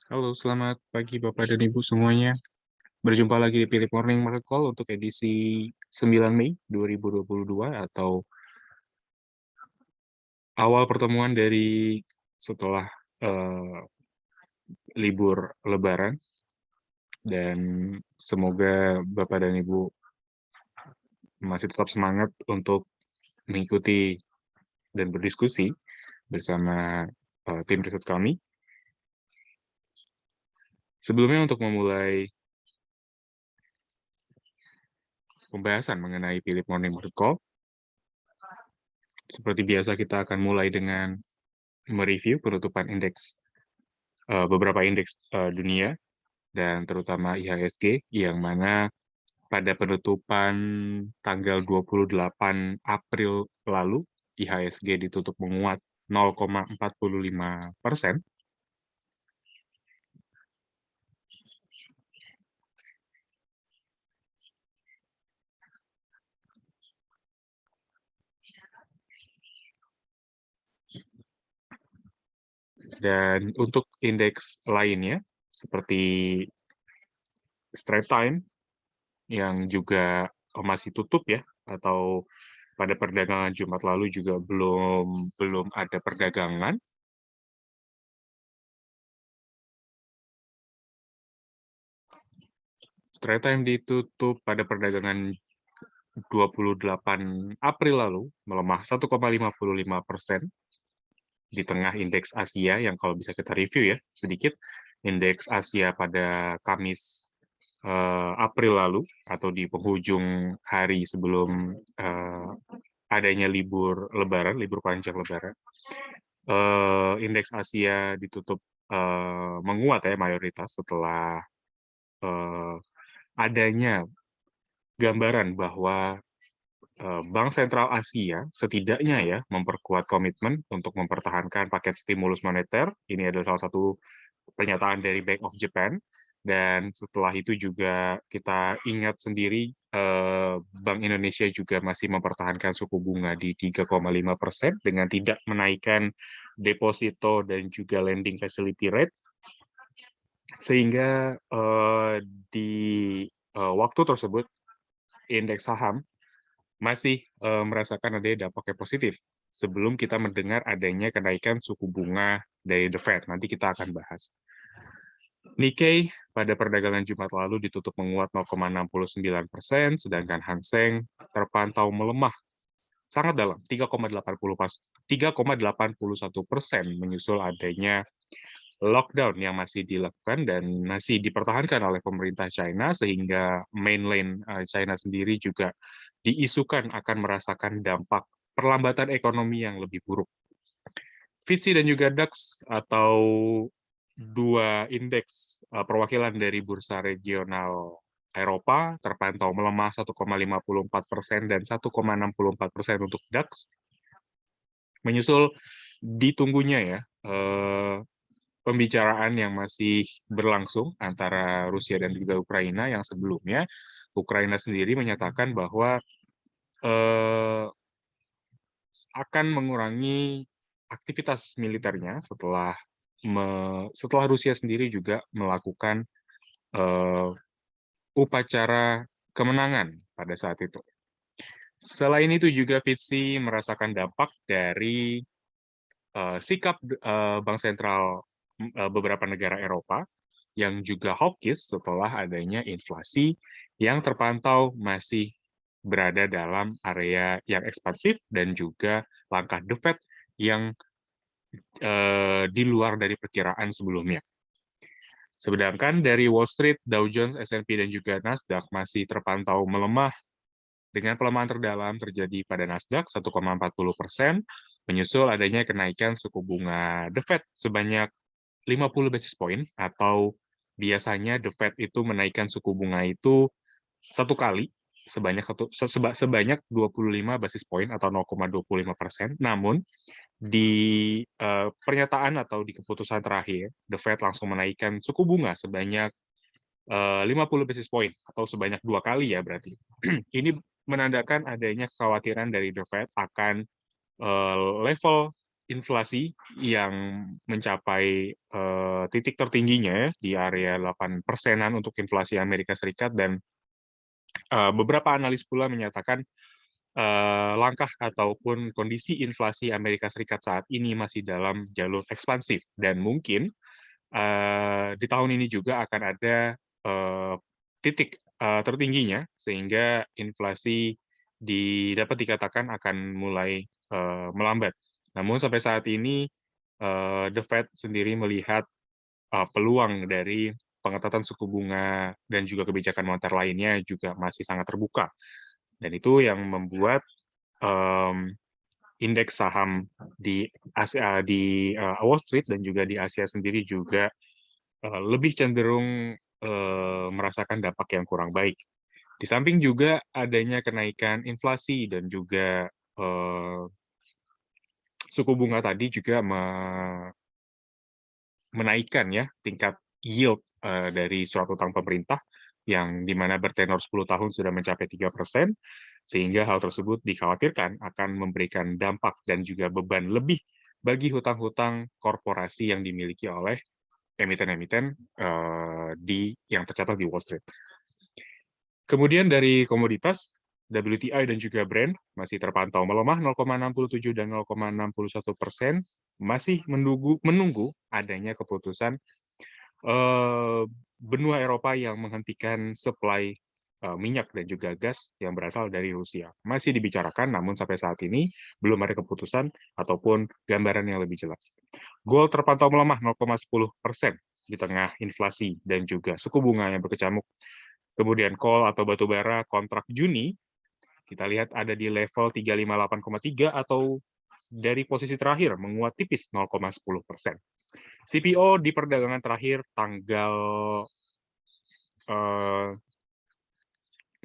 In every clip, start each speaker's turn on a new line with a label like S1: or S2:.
S1: Halo, selamat pagi Bapak dan Ibu semuanya. Berjumpa lagi di Philip Morning Market Call untuk edisi 9 Mei 2022 atau awal pertemuan dari setelah eh, libur Lebaran, dan semoga Bapak dan Ibu masih tetap semangat untuk mengikuti dan berdiskusi bersama tim riset kami. Sebelumnya, untuk memulai pembahasan mengenai Philip Morning Market Call, seperti biasa kita akan mulai dengan mereview penutupan beberapa indeks dunia, dan terutama IHSG, yang mana pada penutupan tanggal 28 April lalu, IHSG ditutup menguat 0,45%, dan untuk indeks lainnya, seperti Straight Time, yang juga masih tutup ya, atau pada perdagangan Jumat lalu juga belum ada perdagangan. Straight Time ditutup pada perdagangan 28 April lalu melemah 1,55% di tengah indeks Asia yang kalau bisa kita review ya sedikit. Indeks Asia pada Kamis April lalu, atau di penghujung hari sebelum adanya libur Lebaran, libur panjang Lebaran, indeks Asia ditutup menguat ya mayoritas setelah adanya gambaran bahwa Bank Sentral Asia setidaknya ya memperkuat komitmen untuk mempertahankan paket stimulus moneter. Ini adalah salah satu pernyataan dari Bank of Japan. Dan setelah itu juga kita ingat sendiri, Bank Indonesia juga masih mempertahankan suku bunga di 3,5% dengan tidak menaikkan deposito dan juga lending facility rate. Sehingga di waktu tersebut indeks saham masih merasakan adanya dampak yang positif sebelum kita mendengar adanya kenaikan suku bunga dari The Fed. Nanti kita akan bahas. Nikkei pada perdagangan Jumat lalu ditutup menguat 0,69%, sedangkan Hang Seng terpantau melemah sangat dalam 3,81%, menyusul adanya lockdown yang masih dilakukan dan masih dipertahankan oleh pemerintah China, sehingga mainland China sendiri juga diisukan akan merasakan dampak perlambatan ekonomi yang lebih buruk. FTSE dan juga DAX, atau dua indeks perwakilan dari bursa regional Eropa, terpantau melemah 1,54% dan 1,64% untuk DAX, menyusul ditunggunya ya pembicaraan yang masih berlangsung antara Rusia dan juga Ukraina, yang sebelumnya Ukraina sendiri menyatakan bahwa akan mengurangi aktivitas militernya setelah Rusia sendiri juga melakukan upacara kemenangan pada saat itu. Selain itu juga FTSE merasakan dampak dari sikap Bank Sentral beberapa negara Eropa yang juga hawkish setelah adanya inflasi yang terpantau masih berada dalam area yang ekspansif, dan juga langkah The Fed yang di luar dari perkiraan sebelumnya. Sedangkan dari Wall Street, Dow Jones, S&P, dan juga Nasdaq masih terpantau melemah, dengan pelemahan terdalam terjadi pada Nasdaq 1,40%, menyusul adanya kenaikan suku bunga The Fed sebanyak 50 basis point, atau biasanya The Fed itu menaikkan suku bunga itu satu kali sebanyak 25 basis point atau 0,25%. Namun di pernyataan atau di keputusan terakhir, The Fed langsung menaikkan suku bunga sebanyak 50 basis point atau sebanyak dua kali ya berarti. Ini menandakan adanya kekhawatiran dari The Fed akan level inflasi yang mencapai titik tertingginya di area 8%-an untuk inflasi Amerika Serikat, dan beberapa analis pula menyatakan langkah ataupun kondisi inflasi Amerika Serikat saat ini masih dalam jalur ekspansif, dan mungkin di tahun ini juga akan ada titik tertingginya, sehingga inflasi dapat dikatakan akan mulai melambat. Namun sampai saat ini The Fed sendiri melihat peluang dari pengetatan suku bunga dan juga kebijakan moneter lainnya juga masih sangat terbuka. Dan itu yang membuat indeks saham di Asia, di Wall Street dan juga di Asia sendiri juga lebih cenderung merasakan dampak yang kurang baik. Di samping juga adanya kenaikan inflasi dan juga suku bunga tadi juga menaikkan ya tingkat yield dari surat utang pemerintah, yang dimana bertenor 10 tahun sudah mencapai 3%, sehingga hal tersebut dikhawatirkan akan memberikan dampak dan juga beban lebih bagi hutang-hutang korporasi yang dimiliki oleh emiten-emiten yang tercatat di Wall Street. Kemudian dari komoditas, WTI dan juga Brent masih terpantau melemah 0,67 dan 0,61%, masih menunggu adanya keputusan benua Eropa yang menghentikan supply minyak dan juga gas yang berasal dari Rusia. Masih dibicarakan, namun sampai saat ini belum ada keputusan ataupun gambaran yang lebih jelas. Gold terpantau melemah 0,10% di tengah inflasi dan juga suku bunga yang berkecamuk. Kemudian coal atau batu bara kontrak Juni, kita lihat ada di level 358,3 atau dari posisi terakhir menguat tipis 0,10%. CPO di perdagangan terakhir tanggal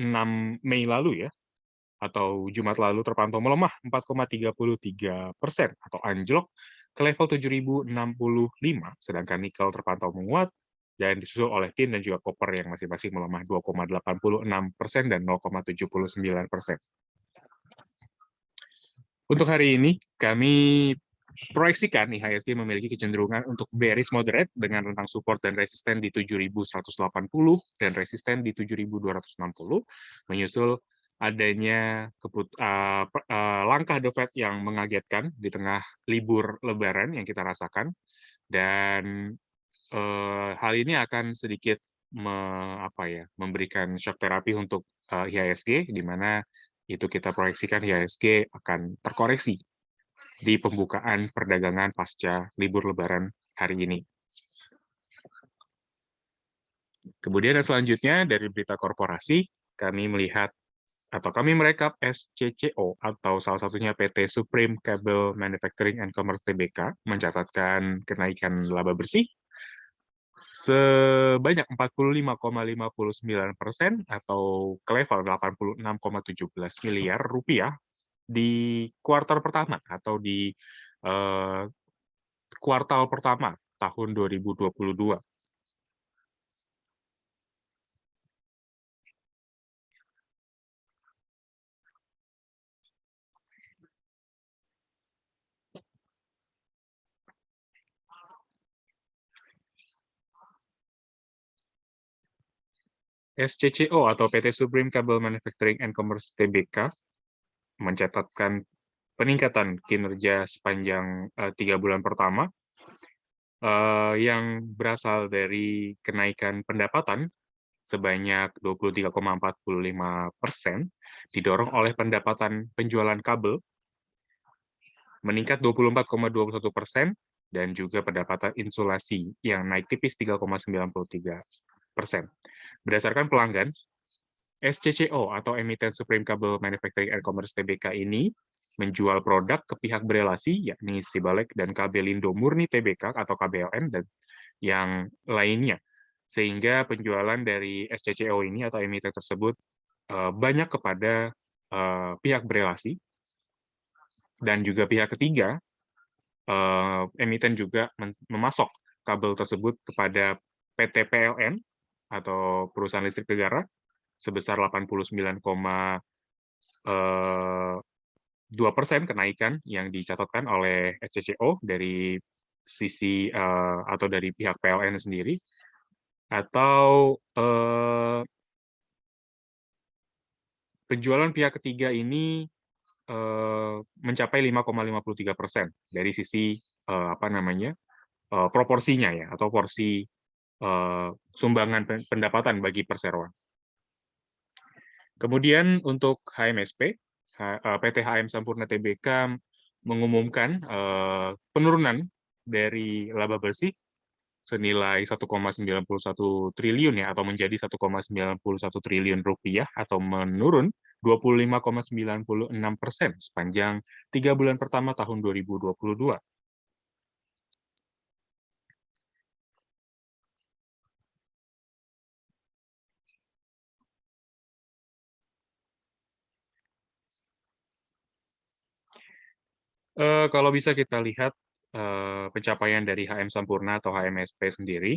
S1: 6 Mei lalu ya, atau Jumat lalu terpantau melemah 4,33% atau anjlok ke level 7.065, sedangkan nikel terpantau menguat dan disusul oleh tin dan juga koper yang masing-masing melemah 2,86% dan 0,79%. Untuk hari ini, kami proyeksikan IHSG memiliki kecenderungan untuk bearish moderate dengan rentang support dan resisten di 7.180 dan resisten di 7.260, menyusul adanya langkah The Fed yang mengagetkan di tengah libur Lebaran yang kita rasakan, dan hal ini akan sedikit memberikan shock terapi untuk IHSG, di mana itu kita proyeksikan IHSG akan terkoreksi di pembukaan perdagangan pasca libur Lebaran hari ini. Kemudian yang selanjutnya dari berita korporasi, kami melihat atau kami merekap SCCO atau salah satunya PT Supreme Cable Manufacturing and Commerce Tbk mencatatkan kenaikan laba bersih sebanyak 45,59% atau ke level 86,17 miliar rupiah di kuartal pertama atau di kuartal pertama tahun 2022. SCCO atau PT Supreme Cable Manufacturing and Commerce Tbk mencatatkan peningkatan kinerja sepanjang 3 bulan pertama yang berasal dari kenaikan pendapatan sebanyak 23,45%, didorong oleh pendapatan penjualan kabel meningkat 24,21%, dan juga pendapatan insulasi yang naik tipis 3,93%. Berdasarkan pelanggan, SCCO atau Emiten Supreme Cable Manufacturing and Commerce Tbk ini menjual produk ke pihak berelasi, yakni Sibalek dan Kabelindo Murni Tbk atau KBLM dan yang lainnya. Sehingga penjualan dari SCCO ini atau emiten tersebut banyak kepada pihak berelasi, dan juga pihak ketiga, emiten juga memasok kabel tersebut kepada PT PLN atau Perusahaan Listrik Negara sebesar 89,5 2% kenaikan yang dicatatkan oleh SCCO dari sisi atau dari pihak PLN sendiri, atau penjualan pihak ketiga ini mencapai 5,53% dari sisi apa namanya proporsinya ya, atau porsi sumbangan pendapatan bagi perseroan. Kemudian untuk HMSP, PT HM Sampurna Tbk mengumumkan penurunan dari laba bersih senilai 1,91 triliun ya, atau menjadi 1,91 triliun rupiah, atau menurun 25,96% sepanjang 3 bulan pertama tahun 2022. Kalau bisa kita lihat pencapaian dari HM Sampurna atau HMSP sendiri,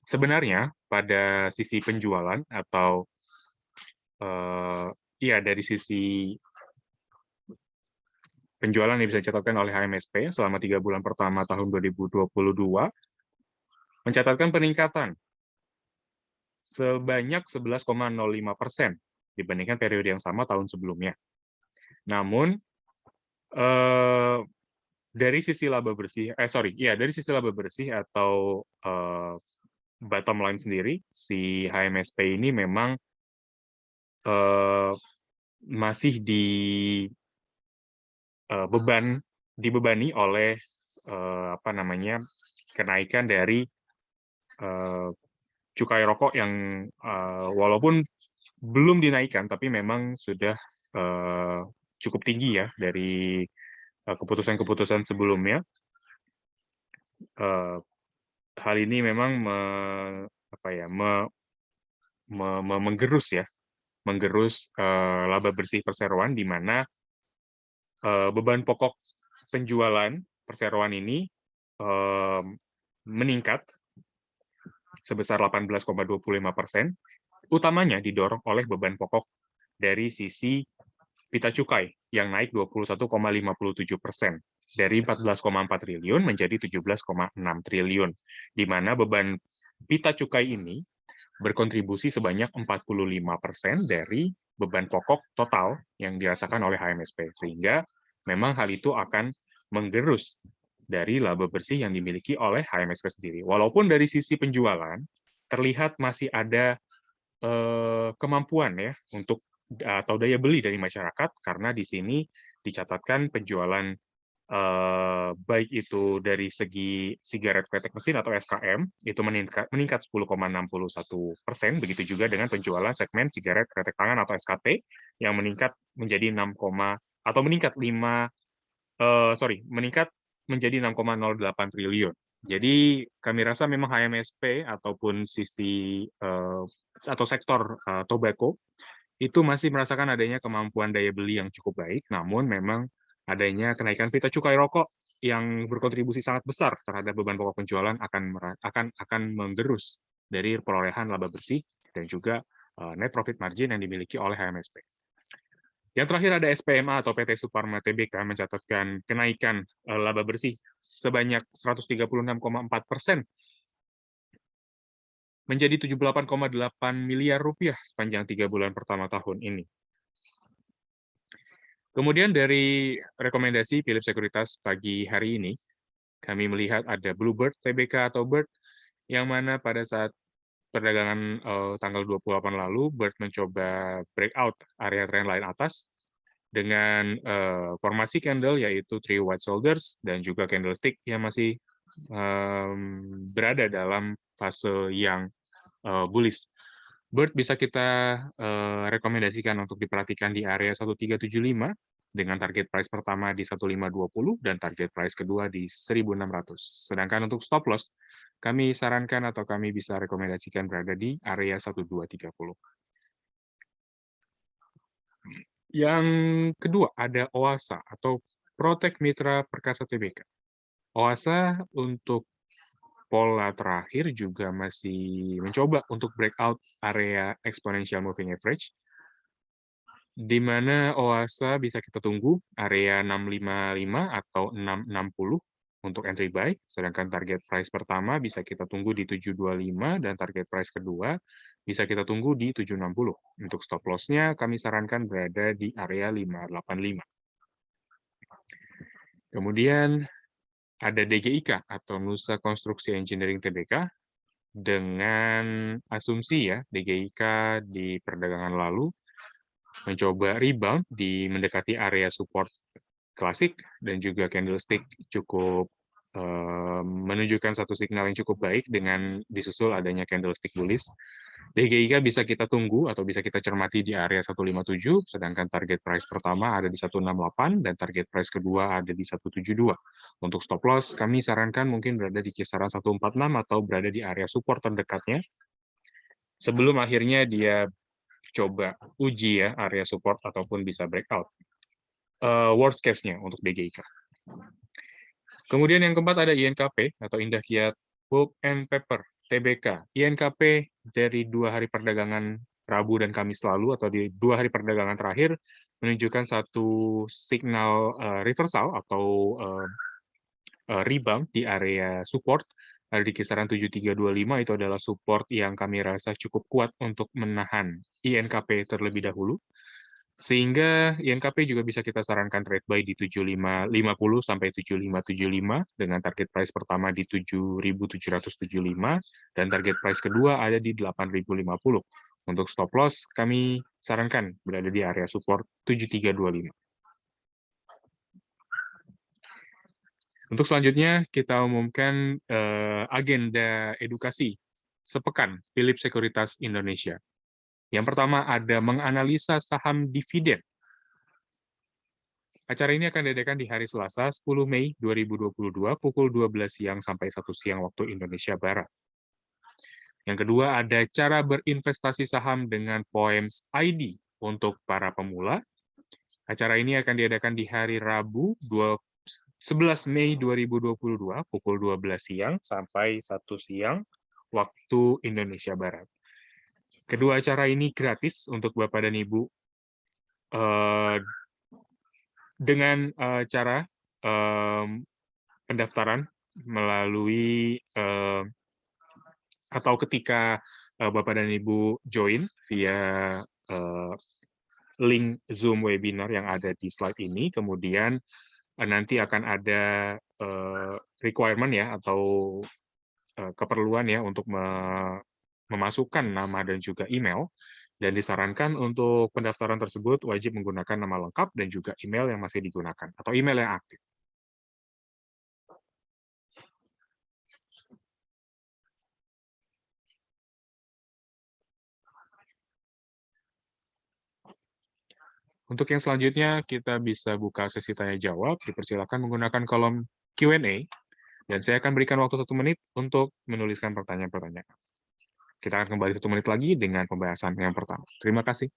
S1: sebenarnya pada sisi penjualan atau ya dari sisi penjualan yang bisa dicatatkan oleh HMSP selama 3 bulan pertama tahun 2022 mencatatkan peningkatan sebanyak 11,05% dibandingkan periode yang sama tahun sebelumnya. Namun dari sisi laba bersih, dari sisi laba bersih atau bottom line sendiri, si HMSP ini memang masih dibebani oleh apa namanya kenaikan dari cukai rokok yang walaupun belum dinaikkan, tapi memang sudah cukup tinggi ya dari keputusan-keputusan sebelumnya. Hal ini memang menggerus laba bersih perseroan, di mana beban pokok penjualan perseroan ini meningkat sebesar 18,25%, utamanya didorong oleh beban pokok dari sisi pita cukai yang naik 21,57%, dari 14,4 triliun menjadi 17,6 triliun, di mana beban pita cukai ini berkontribusi sebanyak 45% dari beban pokok total yang dirasakan oleh HMSP, sehingga memang hal itu akan menggerus dari laba bersih yang dimiliki oleh HMSP sendiri. Walaupun dari sisi penjualan terlihat masih ada kemampuan ya untuk atau daya beli dari masyarakat, karena di sini dicatatkan penjualan baik itu dari segi sigaret kretek mesin atau SKM itu meningkat 10,61%, begitu juga dengan penjualan segmen sigaret kretek tangan atau SKT yang meningkat menjadi meningkat menjadi 6,08 triliun. Jadi kami rasa memang HMSP ataupun sisi atau sektor tobacco itu masih merasakan adanya kemampuan daya beli yang cukup baik, namun memang adanya kenaikan pita cukai rokok yang berkontribusi sangat besar terhadap beban pokok penjualan akan menggerus dari perolehan laba bersih dan juga net profit margin yang dimiliki oleh HMSP. Yang terakhir ada SPMA atau PT Suparma Tbk mencatatkan kenaikan laba bersih sebanyak 136,4% menjadi 78,8 miliar rupiah sepanjang 3 bulan pertama tahun ini. Kemudian dari rekomendasi Philips Sekuritas pagi hari ini, kami melihat ada Bluebird Tbk atau Bird, yang mana pada saat perdagangan tanggal 28 lalu, Bird mencoba breakout area trendline atas dengan formasi candle yaitu three white shoulders dan juga candlestick yang masih berada dalam fase yang bullish. Bird bisa kita rekomendasikan untuk diperhatikan di area 1375 dengan target price pertama di 1520 dan target price kedua di 1600. Sedangkan untuk stop loss, kami sarankan atau kami bisa rekomendasikan berada di area 1230. Yang kedua ada OASA atau Protek Mitra Perkasa Tbk. OASA untuk pola terakhir juga masih mencoba untuk breakout area exponential moving average di mana OASA bisa kita tunggu area 655 atau 660 untuk entry buy, sedangkan target price pertama bisa kita tunggu di 725 dan target price kedua bisa kita tunggu di 760. Untuk stop loss-nya kami sarankan berada di area 585. Kemudian ada DGIK atau Nusa Konstruksi Engineering Tbk dengan asumsi ya DGIK di perdagangan lalu mencoba rebound di mendekati area support klasik dan juga candlestick cukup menunjukkan satu signal yang cukup baik dengan disusul adanya candlestick bullish. DGIK bisa kita tunggu atau bisa kita cermati di area 157, sedangkan target price pertama ada di 168 dan target price kedua ada di 172. Untuk stop loss, kami sarankan mungkin berada di kisaran 146 atau berada di area support terdekatnya sebelum akhirnya dia coba uji ya area support ataupun bisa breakout. Worst case-nya untuk DGIK. Kemudian yang keempat ada INKP atau Indah Kiat Pulp and Paper TBK. INKP dari 2 hari perdagangan Rabu dan Kamis lalu atau di 2 hari perdagangan terakhir menunjukkan satu signal reversal atau rebound di area support ada di kisaran 7325. Itu adalah support yang kami rasa cukup kuat untuk menahan INKP terlebih dahulu. Sehingga INKP juga bisa kita sarankan trade buy di 7550 sampai 7575 dengan target price pertama di 7775 dan target price kedua ada di 8050. Untuk stop loss kami sarankan berada di area support 7325. Untuk selanjutnya kita umumkan agenda edukasi sepekan Philips Sekuritas Indonesia. Yang pertama ada menganalisa saham dividen. Acara ini akan diadakan di hari Selasa 10 Mei 2022 pukul 12 siang sampai 1 siang waktu Indonesia Barat. Yang kedua ada cara berinvestasi saham dengan Poems ID untuk para pemula. Acara ini akan diadakan di hari Rabu 11 Mei 2022 pukul 12 siang sampai 1 siang waktu Indonesia Barat. Kedua acara ini gratis untuk Bapak dan Ibu dengan cara pendaftaran melalui atau ketika Bapak dan Ibu join via link Zoom webinar yang ada di slide ini, kemudian nanti akan ada requirement ya atau keperluan ya untuk memasukkan nama dan juga email, dan disarankan untuk pendaftaran tersebut wajib menggunakan nama lengkap dan juga email yang masih digunakan atau email yang aktif. Untuk yang selanjutnya, kita bisa buka sesi tanya-jawab. Dipersilakan menggunakan kolom Q&A, dan saya akan berikan waktu 1 menit untuk menuliskan pertanyaan-pertanyaan. Kita akan kembali 1 menit lagi dengan pembahasan yang pertama. Terima kasih.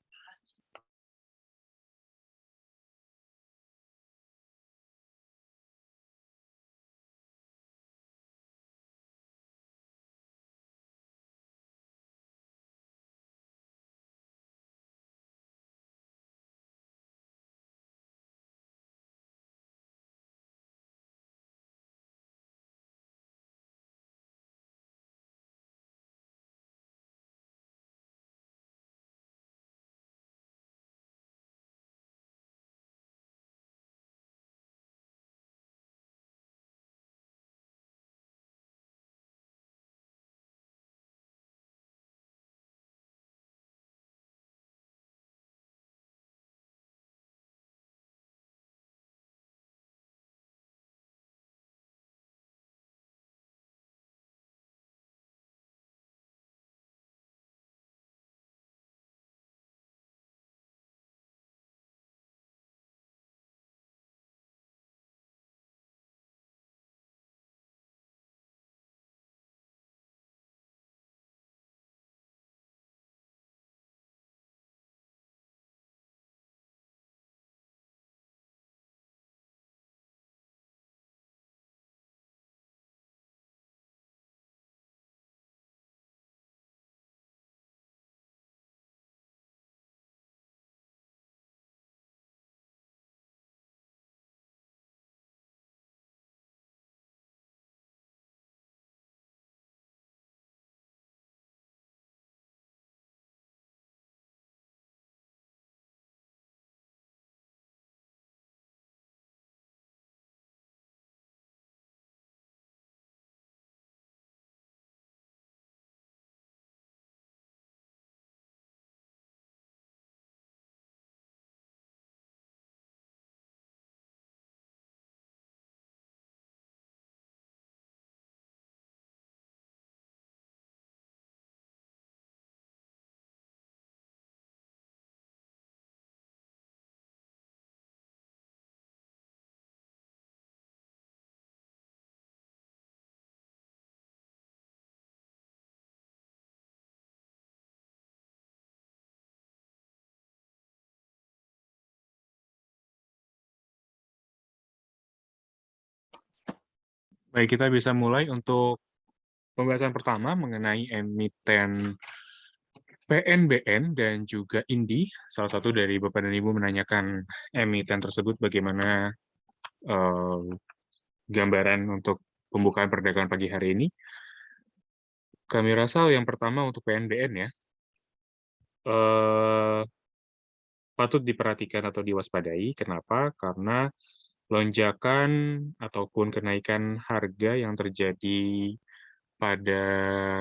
S1: Baik, kita bisa mulai untuk pembahasan pertama mengenai emiten PNBN dan juga INDI. Salah satu dari Bapak dan Ibu menanyakan emiten tersebut bagaimana eh, gambaran untuk pembukaan perdagangan pagi hari ini. Kami rasa yang pertama untuk PNBN ya, eh, patut diperhatikan atau diwaspadai. Kenapa? Karena lonjakan ataupun kenaikan harga yang terjadi pada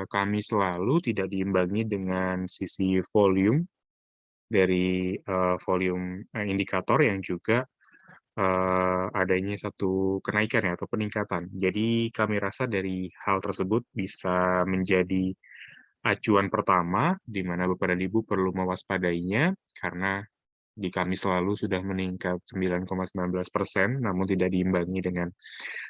S1: Kamis lalu tidak diimbangi dengan sisi volume dari volume indikator yang juga adanya satu kenaikan ya, atau peningkatan. Jadi kami rasa dari hal tersebut bisa menjadi acuan pertama di mana Bapak dan Ibu perlu mewaspadainya karena di Kamis lalu sudah meningkat 9,19%, namun tidak diimbangi dengan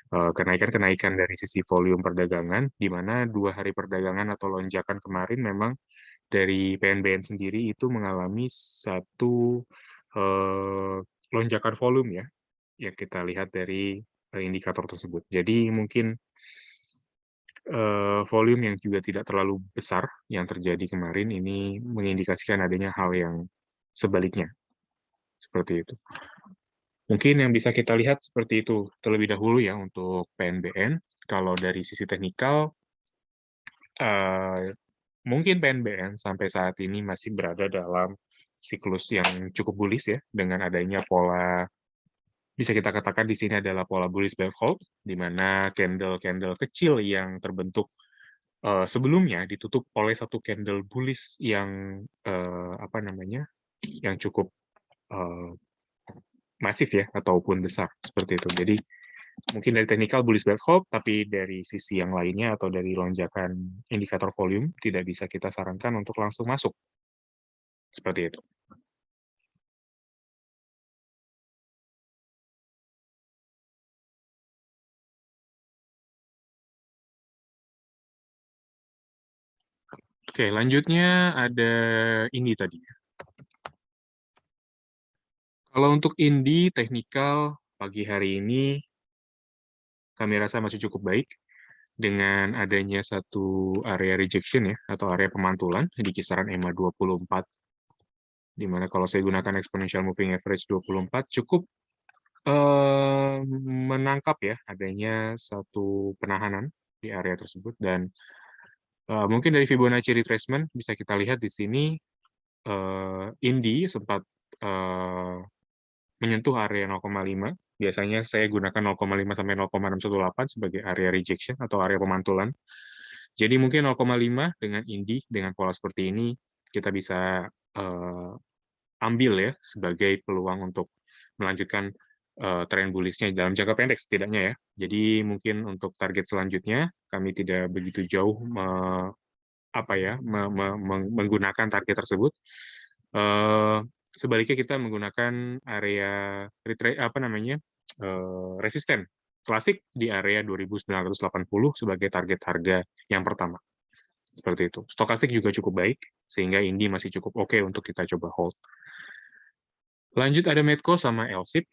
S1: kenaikan-kenaikan dari sisi volume perdagangan, di mana 2 hari perdagangan atau lonjakan kemarin memang dari PNBN sendiri itu mengalami satu lonjakan volume ya, yang kita lihat dari indikator tersebut. Jadi mungkin volume yang juga tidak terlalu besar yang terjadi kemarin ini mengindikasikan adanya hal yang sebaliknya, seperti itu. Mungkin yang bisa kita lihat seperti itu terlebih dahulu ya untuk PNBN. Kalau dari sisi teknikal, mungkin PNBN sampai saat ini masih berada dalam siklus yang cukup bullish ya, dengan adanya pola, bisa kita katakan di sini adalah pola bullish bear hold, di mana candle-candle kecil yang terbentuk sebelumnya ditutup oleh satu candle bullish yang apa namanya, yang cukup uh, masif ya, ataupun besar seperti itu. Jadi mungkin dari technical bullish bear hold, tapi dari sisi yang lainnya atau dari lonjakan indikator volume tidak bisa kita sarankan untuk langsung masuk seperti itu. Oke, lanjutnya ada ini tadi. Kalau untuk indie teknikal pagi hari ini kami rasa masih cukup baik dengan adanya satu area rejection ya, atau area pemantulan di kisaran EMA 24, di mana kalau saya gunakan exponential moving average 24 cukup menangkap ya adanya satu penahanan di area tersebut. Dan mungkin dari Fibonacci retracement bisa kita lihat di sini Indi sempat uh, menyentuh area 0,5. Biasanya saya gunakan 0,5 sampai 0,618 sebagai area rejection atau area pemantulan. Jadi mungkin 0,5 dengan Indi dengan pola seperti ini kita bisa ambil ya sebagai peluang untuk melanjutkan tren bullish-nya dalam jangka pendek setidaknya ya. Jadi mungkin untuk target selanjutnya kami tidak begitu jauh apa ya menggunakan target tersebut. Eh, Sebaliknya kita menggunakan area apa namanya resisten klasik di area 2980 sebagai target harga yang pertama. Seperti itu. Stokastik juga cukup baik sehingga ini masih cukup oke untuk kita coba hold. Lanjut ada Medco sama LSIP.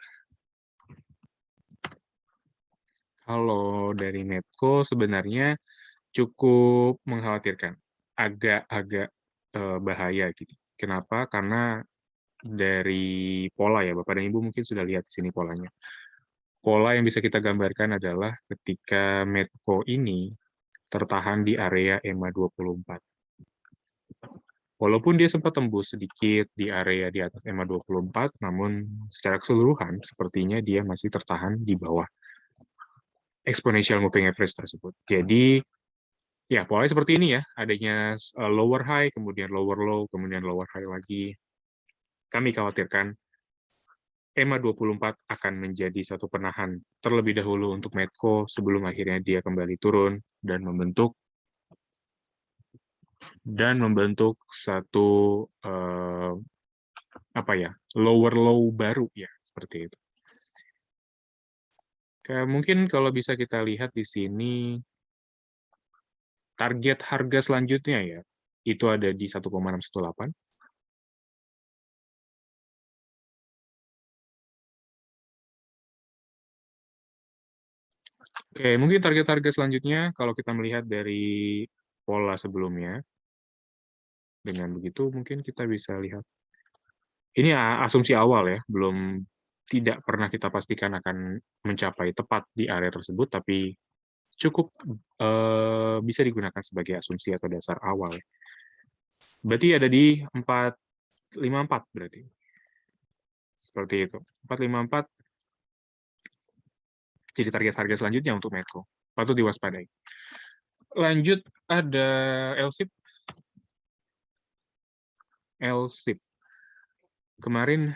S1: Kalau dari Medco sebenarnya cukup mengkhawatirkan, agak-agak bahaya gitu. Kenapa? Karena dari pola ya, Bapak dan Ibu mungkin sudah lihat di sini polanya. Pola yang bisa kita gambarkan adalah ketika Medco ini tertahan di area EMA 24. Walaupun dia sempat tembus sedikit di area di atas EMA 24, namun secara keseluruhan sepertinya dia masih tertahan di bawah exponential moving average tersebut. Jadi ya polanya seperti ini ya, adanya lower high, kemudian lower low, kemudian lower high lagi. Kami khawatirkan EMA 24 akan menjadi satu penahan terlebih dahulu untuk Medco sebelum akhirnya dia kembali turun dan membentuk satu apa ya, lower low baru ya, seperti itu. Mungkin kalau bisa kita lihat di sini target harga selanjutnya ya, itu ada di 1,618. Oke, mungkin target-target selanjutnya kalau kita melihat dari pola sebelumnya, dengan begitu mungkin kita bisa lihat. Ini asumsi awal ya, belum tidak pernah kita pastikan akan mencapai tepat di area tersebut, tapi cukup bisa digunakan sebagai asumsi atau dasar awal. Berarti ada di 454 berarti. Seperti itu. 454 jadi target-target selanjutnya untuk Metro. Patut diwaspadai. Lanjut ada LSIP. LSIP. Kemarin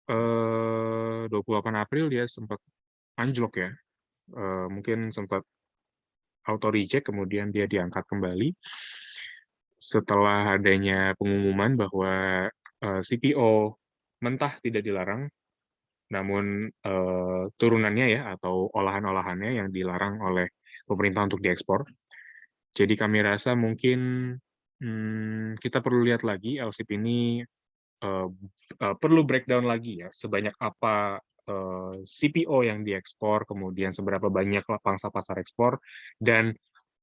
S1: 28 April dia sempat anjlok ya. Mungkin sempat auto reject, kemudian dia diangkat kembali setelah adanya pengumuman bahwa CPO mentah tidak dilarang, namun turunannya ya atau olahan-olahannya yang dilarang oleh pemerintah untuk diekspor. Jadi kami rasa mungkin kita perlu lihat lagi LSIP ini perlu breakdown lagi ya, sebanyak apa CPO yang diekspor, kemudian seberapa banyak pangsa pasar ekspor, dan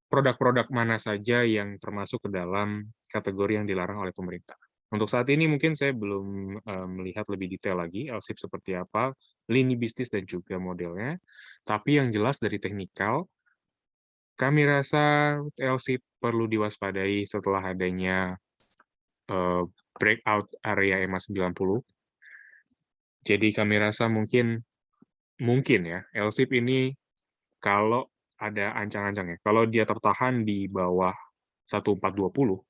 S1: produk-produk mana saja yang termasuk ke dalam kategori yang dilarang oleh pemerintah. Untuk saat ini mungkin saya belum melihat lebih detail lagi LSIP seperti apa, lini bisnis dan juga modelnya, tapi yang jelas dari teknikal, kami rasa LSIP perlu diwaspadai setelah adanya breakout area EMA 90. Jadi kami rasa mungkin ya LSIP ini kalau ada ancang-ancangnya, kalau dia tertahan di bawah 1420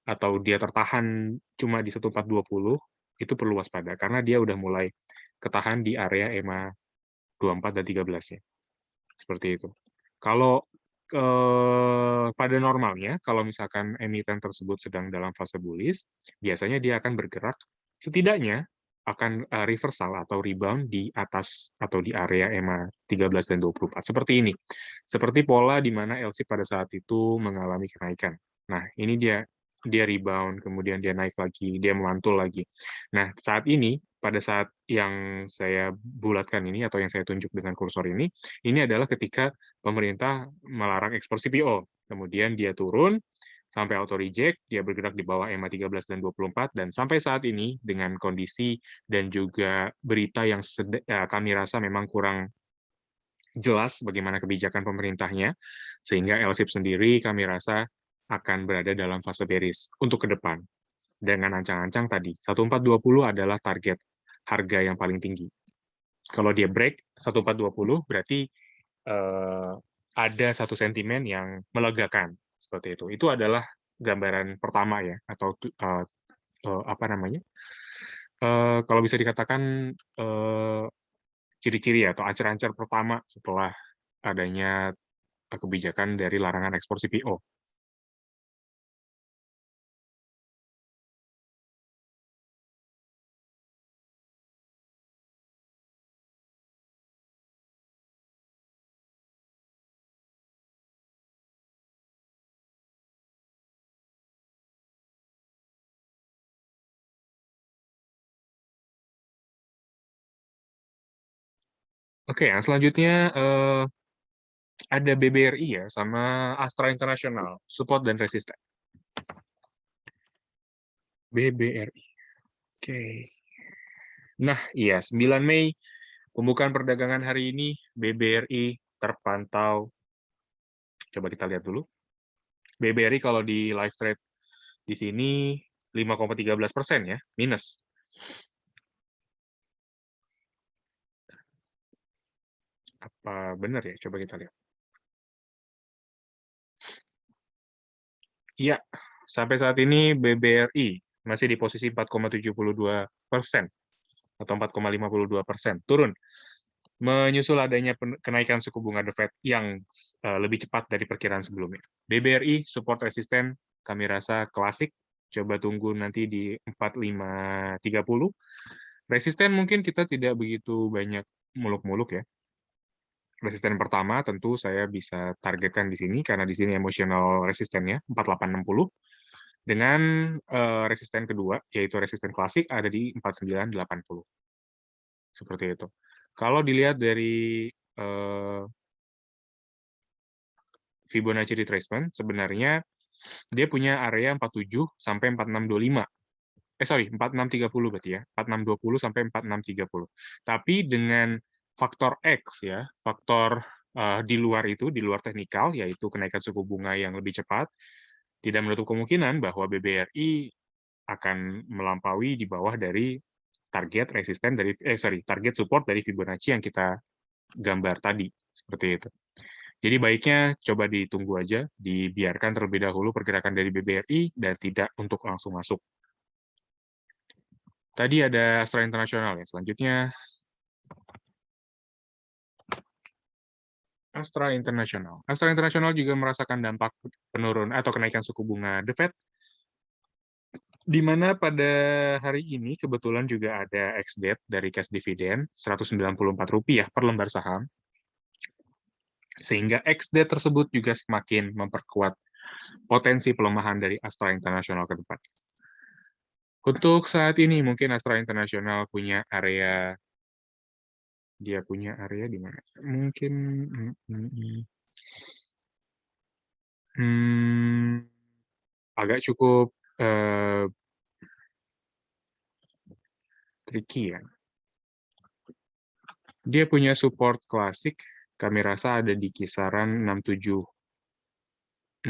S1: atau dia tertahan cuma di 1420 itu perlu waspada karena dia udah mulai ketahan di area EMA 24 dan 13 ya. Seperti itu. Kalau pada normalnya, kalau misalkan emiten tersebut sedang dalam fase bullish, biasanya dia akan bergerak setidaknya akan reversal atau rebound di atas atau di area EMA 13 dan 24. Seperti ini. Seperti pola di mana LC pada saat itu mengalami kenaikan. Nah, ini dia rebound, kemudian dia naik lagi, dia memantul lagi. Nah, saat ini, pada saat yang saya bulatkan ini, atau yang saya tunjuk dengan kursor ini adalah ketika pemerintah melarang ekspor CPO. Kemudian dia turun, sampai auto reject, dia bergerak di bawah EMA 13 dan 24, dan sampai saat ini, dengan kondisi dan juga berita yang kami rasa memang kurang jelas bagaimana kebijakan pemerintahnya, sehingga LSIP sendiri kami rasa akan berada dalam fase bearish untuk ke depan. Dengan ancang-ancang tadi, 1420 adalah target harga yang paling tinggi. Kalau dia break 1420 berarti ada satu sentimen yang melegakan seperti itu. Itu adalah gambaran pertama ya, atau apa namanya? Kalau bisa dikatakan ciri-ciri atau acar-acar pertama setelah adanya kebijakan dari larangan ekspor CPO. Oke, yang selanjutnya ada BBRI ya, sama Astra International, support dan resisten. BBRI. Oke. Nah, iya, 9 Mei, pembukaan perdagangan hari ini, BBRI terpantau, coba kita lihat dulu. BBRI kalau di live trade di sini 5,13% ya, minus. Apa benar ya? Coba kita lihat. Iya, sampai saat ini BBRI masih di posisi 4,72% atau 4,52%, turun. Menyusul adanya kenaikan suku bunga The Fed yang lebih cepat dari perkiraan sebelumnya. BBRI support resisten kami rasa klasik, coba tunggu nanti di 4530. Resisten mungkin kita tidak begitu banyak muluk-muluk ya. Resisten pertama tentu saya bisa targetkan di sini karena di sini emosional resistennya 4860 dengan resisten kedua yaitu resisten klasik ada di 4980. Seperti itu. Kalau dilihat dari Fibonacci retracement, sebenarnya dia punya area 47 sampai 4625. Sorry, 4630 berarti ya. 4620 sampai 4630. Tapi dengan faktor X ya, faktor di luar itu, di luar teknikal, yaitu kenaikan suku bunga yang lebih cepat, tidak menutup kemungkinan bahwa BBRI akan melampaui di bawah dari target resisten dari target support dari Fibonacci yang kita gambar tadi, seperti itu. Jadi baiknya coba ditunggu aja, dibiarkan terlebih dahulu pergerakan dari BBRI dan tidak untuk langsung masuk. Tadi ada Astra Internasional ya. Selanjutnya Astra Internasional. Astra Internasional juga merasakan dampak penurunan atau kenaikan suku bunga The Fed, di mana pada hari ini kebetulan juga ada ex-date dari cash dividend Rp194 per lembar saham, sehingga ex-date tersebut juga semakin memperkuat potensi pelemahan dari Astra Internasional ke depan. Untuk saat ini mungkin Astra Internasional punya area, dia punya area di mana? Mungkin agak cukup tricky ya. Dia punya support klasik, kami rasa ada di kisaran 6725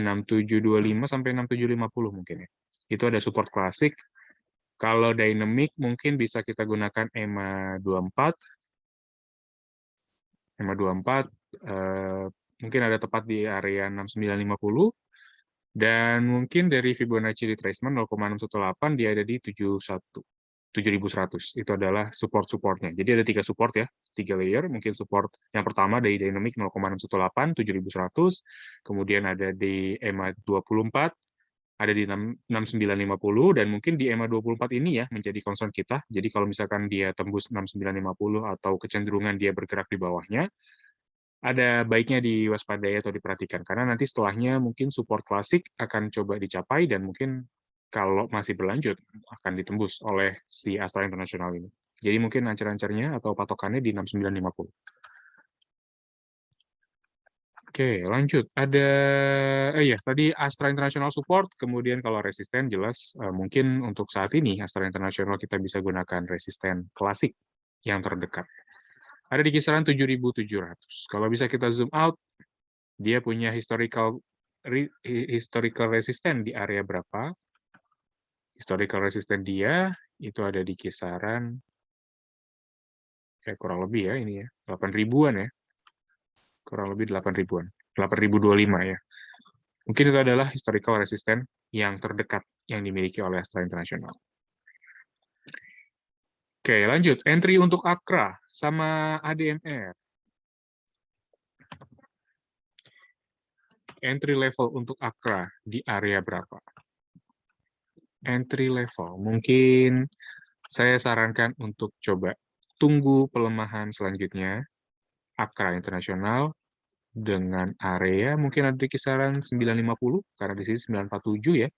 S1: sampai 6750 mungkin ya. Itu ada support klasik. Kalau dynamic mungkin bisa kita gunakan EMA 24. EMA 24 mungkin ada tepat di area 6950. Dan mungkin dari Fibonacci retracement 0,618 dia ada di 7100. Itu adalah support-supportnya. Jadi ada 3 support ya, 3 layer. Mungkin support yang pertama dari dynamic 0,618, 7100. Kemudian ada di EMA 24, ada di 6950, dan mungkin di EMA 24 ini ya menjadi concern kita. Jadi kalau misalkan dia tembus 6950 atau kecenderungan dia bergerak di bawahnya, ada baiknya diwaspadai atau diperhatikan, karena nanti setelahnya mungkin support klasik akan coba dicapai dan mungkin kalau masih berlanjut akan ditembus oleh si Astra Internasional ini. Jadi mungkin ancar-ancarnya atau patokannya di 6950. Oke, lanjut. Ada ya tadi Astra Internasional support, kemudian kalau resisten jelas mungkin untuk saat ini Astra Internasional kita bisa gunakan resisten klasik yang terdekat. Ada di kisaran 7.700. Kalau bisa kita zoom out, dia punya historical resisten di area berapa? Historical resisten dia itu ada di kisaran kurang lebih ya ini ya 8.000-an ya. Kurang lebih 8.000-an. 8.025 ya. Mungkin itu adalah historical resisten yang terdekat yang dimiliki oleh Astra Internasional. Oke, lanjut. Entry untuk Akra sama ADMR. Entry level untuk Akra di area berapa? Entry level. Mungkin saya sarankan untuk coba tunggu pelemahan selanjutnya Akra Internasional dengan area mungkin ada di kisaran 950, karena di sini 947 ya.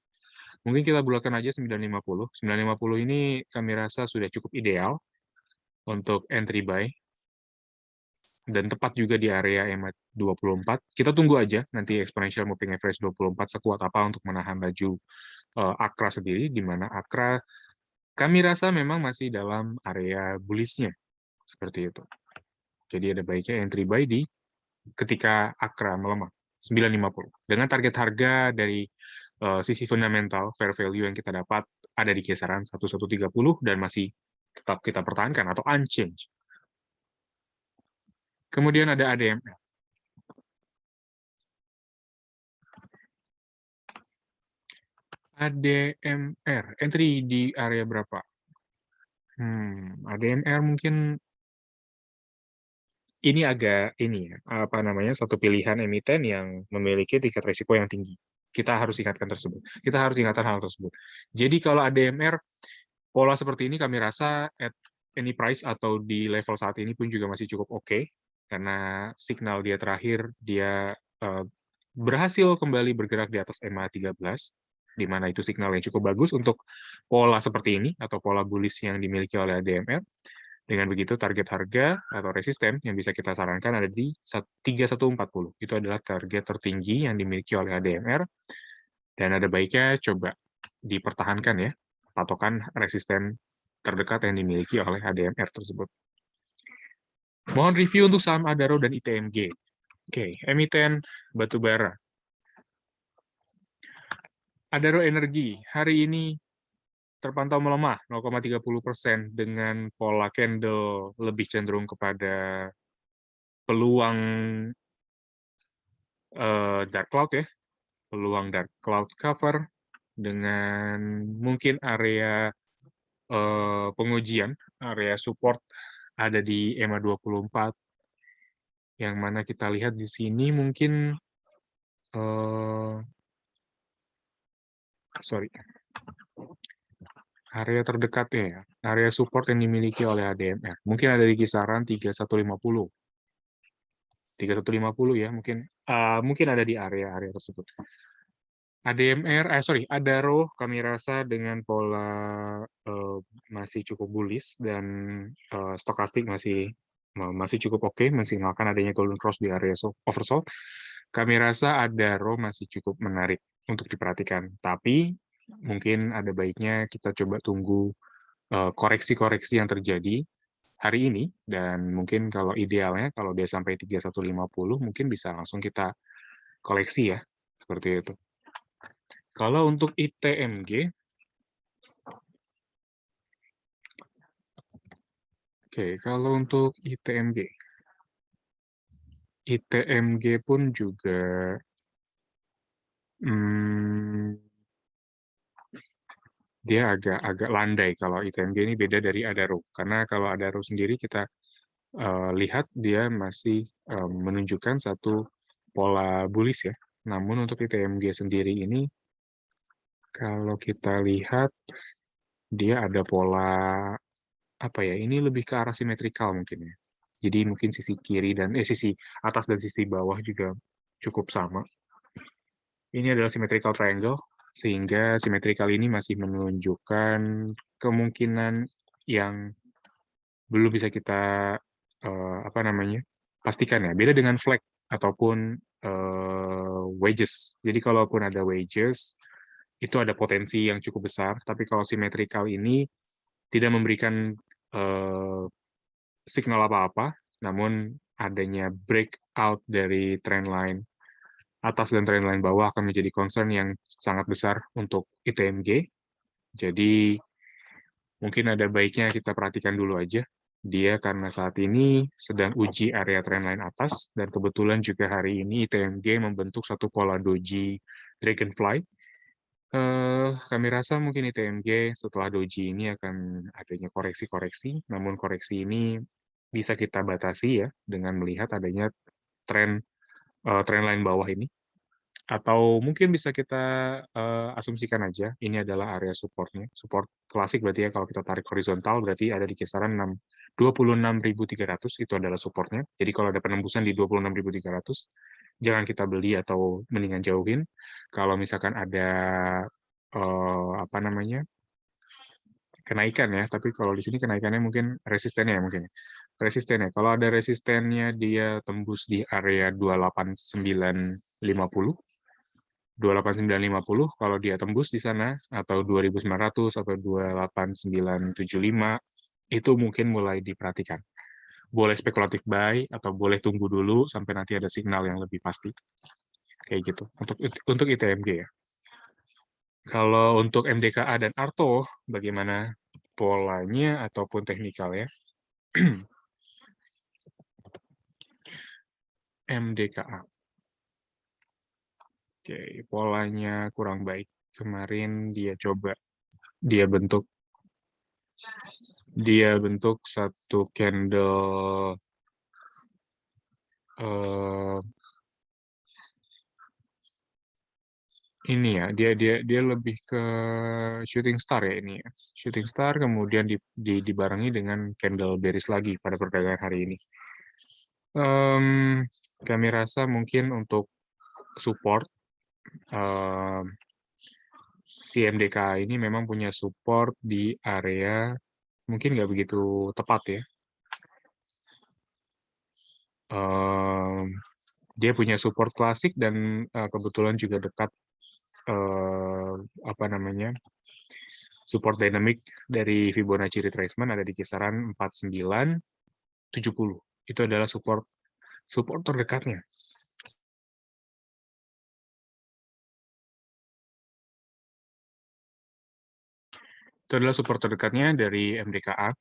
S1: Mungkin kita bulatkan aja 950. 950 ini kami rasa sudah cukup ideal untuk entry buy. Dan tepat juga di area EMA 24. Kita tunggu aja nanti exponential moving average 24 sekuat apa untuk menahan laju Akra sendiri, di mana Akra kami rasa memang masih dalam area bullish-nya. Seperti itu. Jadi ada baiknya entry buy di ketika Akra melemah 950. Dengan target harga dari sisi fundamental fair value yang kita dapat ada di kisaran 1130 dan masih tetap kita pertahankan atau unchanged. Kemudian ada ADMR. ADMR, entry di area berapa? ADMR mungkin ini agak apa namanya, satu pilihan emiten yang memiliki tingkat risiko yang tinggi. Kita harus ingatkan tersebut. Kita harus ingatkan hal tersebut. Jadi kalau ADMR pola seperti ini kami rasa at any price atau di level saat ini pun juga masih cukup oke, karena signal dia terakhir dia berhasil kembali bergerak di atas EMA 13, di mana itu signal yang cukup bagus untuk pola seperti ini atau pola bullish yang dimiliki oleh ADMR. Dengan begitu, target harga atau resisten yang bisa kita sarankan ada di 3140. Itu adalah target tertinggi yang dimiliki oleh ADMR, dan ada baiknya coba dipertahankan ya, patokan resisten terdekat yang dimiliki oleh ADMR tersebut. Mohon review untuk saham Adaro dan ITMG. Oke, emiten batubara. Adaro Energi hari ini terpantau melemah 0,30% dengan pola candle lebih cenderung kepada peluang dark cloud ya, peluang dark cloud cover dengan mungkin area pengujian, area support ada di EMA 24, yang mana kita lihat di sini mungkin area terdekatnya ya, area support yang dimiliki oleh ADMR. Mungkin ada di kisaran 3150. 3150 ya, mungkin ada di area-area tersebut. Adaro kami rasa dengan pola masih cukup bullish dan stokastik masih cukup oke, mengsinyalkan adanya golden cross di area oversold. Kami rasa Adaro masih cukup menarik untuk diperhatikan. Tapi mungkin ada baiknya kita coba tunggu koreksi-koreksi yang terjadi hari ini, dan mungkin kalau idealnya kalau dia sampai 3150 mungkin bisa langsung kita koleksi ya, seperti itu. Kalau untuk ITMG, kalau untuk ITMG pun juga dia agak landai. Kalau ITMG ini beda dari Adaro, karena kalau Adaro sendiri kita lihat dia masih menunjukkan satu pola bullish ya. Namun untuk ITMG sendiri ini, kalau kita lihat dia ada pola ini lebih ke arah simetrikal mungkin ya. Jadi mungkin sisi kiri dan sisi atas dan sisi bawah juga cukup sama. Ini adalah symmetrical triangle, sehingga symmetrical ini masih menunjukkan kemungkinan yang belum bisa kita pastikan ya. Beda dengan flag ataupun wedges. Jadi kalaupun ada wedges, itu ada potensi yang cukup besar. Tapi kalau symmetrical ini tidak memberikan signal apa-apa, namun adanya breakout dari trendline atas dan trendline bawah akan menjadi concern yang sangat besar untuk ITMG. Jadi mungkin ada baiknya kita perhatikan dulu aja dia, karena saat ini sedang uji area trendline atas, dan kebetulan juga hari ini ITMG membentuk satu pola doji dragonfly. Kami rasa mungkin ITMG setelah doji ini akan adanya koreksi-koreksi, namun koreksi ini bisa kita batasi ya dengan melihat adanya trendline bawah ini. Atau mungkin bisa kita asumsikan aja ini adalah area supportnya. Support klasik berarti ya, kalau kita tarik horizontal berarti ada di kisaran 26.300, itu adalah supportnya. Jadi kalau ada penembusan di 26.300, jangan kita beli atau mendingan jauhin. Kalau misalkan ada kenaikan ya, tapi kalau di sini kenaikannya mungkin resistennya ya mungkin. Resistennya, kalau ada resistennya dia tembus di area 28950, 28950 kalau dia tembus di sana, atau 2900 atau 28975, itu mungkin mulai diperhatikan. Boleh spekulatif buy atau boleh tunggu dulu sampai nanti ada signal yang lebih pasti. Kayak gitu. Untuk ITMG ya. Kalau untuk MDKA dan Arto, bagaimana polanya ataupun teknikal ya? MDKA. Oke, polanya kurang baik. Kemarin dia bentuk satu candle ini ya, dia lebih ke shooting star ya ini ya. Shooting star kemudian dibarengi dengan candle bearish lagi pada perdagangan hari ini. Kami rasa mungkin untuk support CMDK ini memang punya support di area mungkin nggak begitu tepat ya, Dia punya support klasik dan kebetulan juga dekat support dynamic dari Fibonacci retracement ada di kisaran 4970. Itu adalah support terdekatnya. Itu adalah support terdekatnya dari MDKA,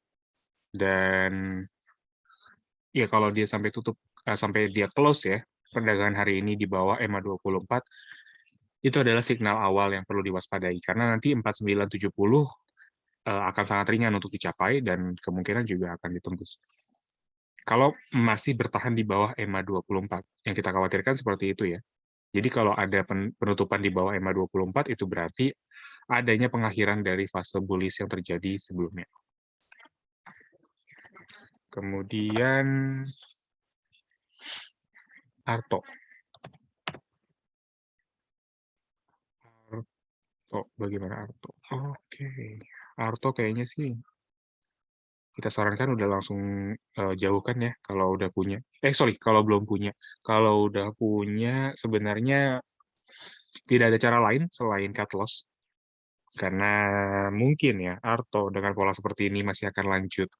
S1: dan ya kalau dia sampai tutup, sampai dia close ya, perdagangan hari ini di bawah EMA 24, itu adalah signal awal yang perlu diwaspadai, karena nanti 4970 akan sangat ringan untuk dicapai, dan kemungkinan juga akan ditembus. Kalau masih bertahan di bawah EMA 24, yang kita khawatirkan seperti itu ya. Jadi kalau ada penutupan di bawah EMA 24, itu berarti adanya pengakhiran dari fase bullish yang terjadi sebelumnya. Kemudian Arto. Bagaimana Arto? Oke. Arto kayaknya sih kita sarankan udah langsung jauhkan ya kalau udah punya. Kalau belum punya. Kalau udah punya sebenarnya tidak ada cara lain selain cut loss. Karena mungkin ya Arto dengan pola seperti ini masih akan lanjut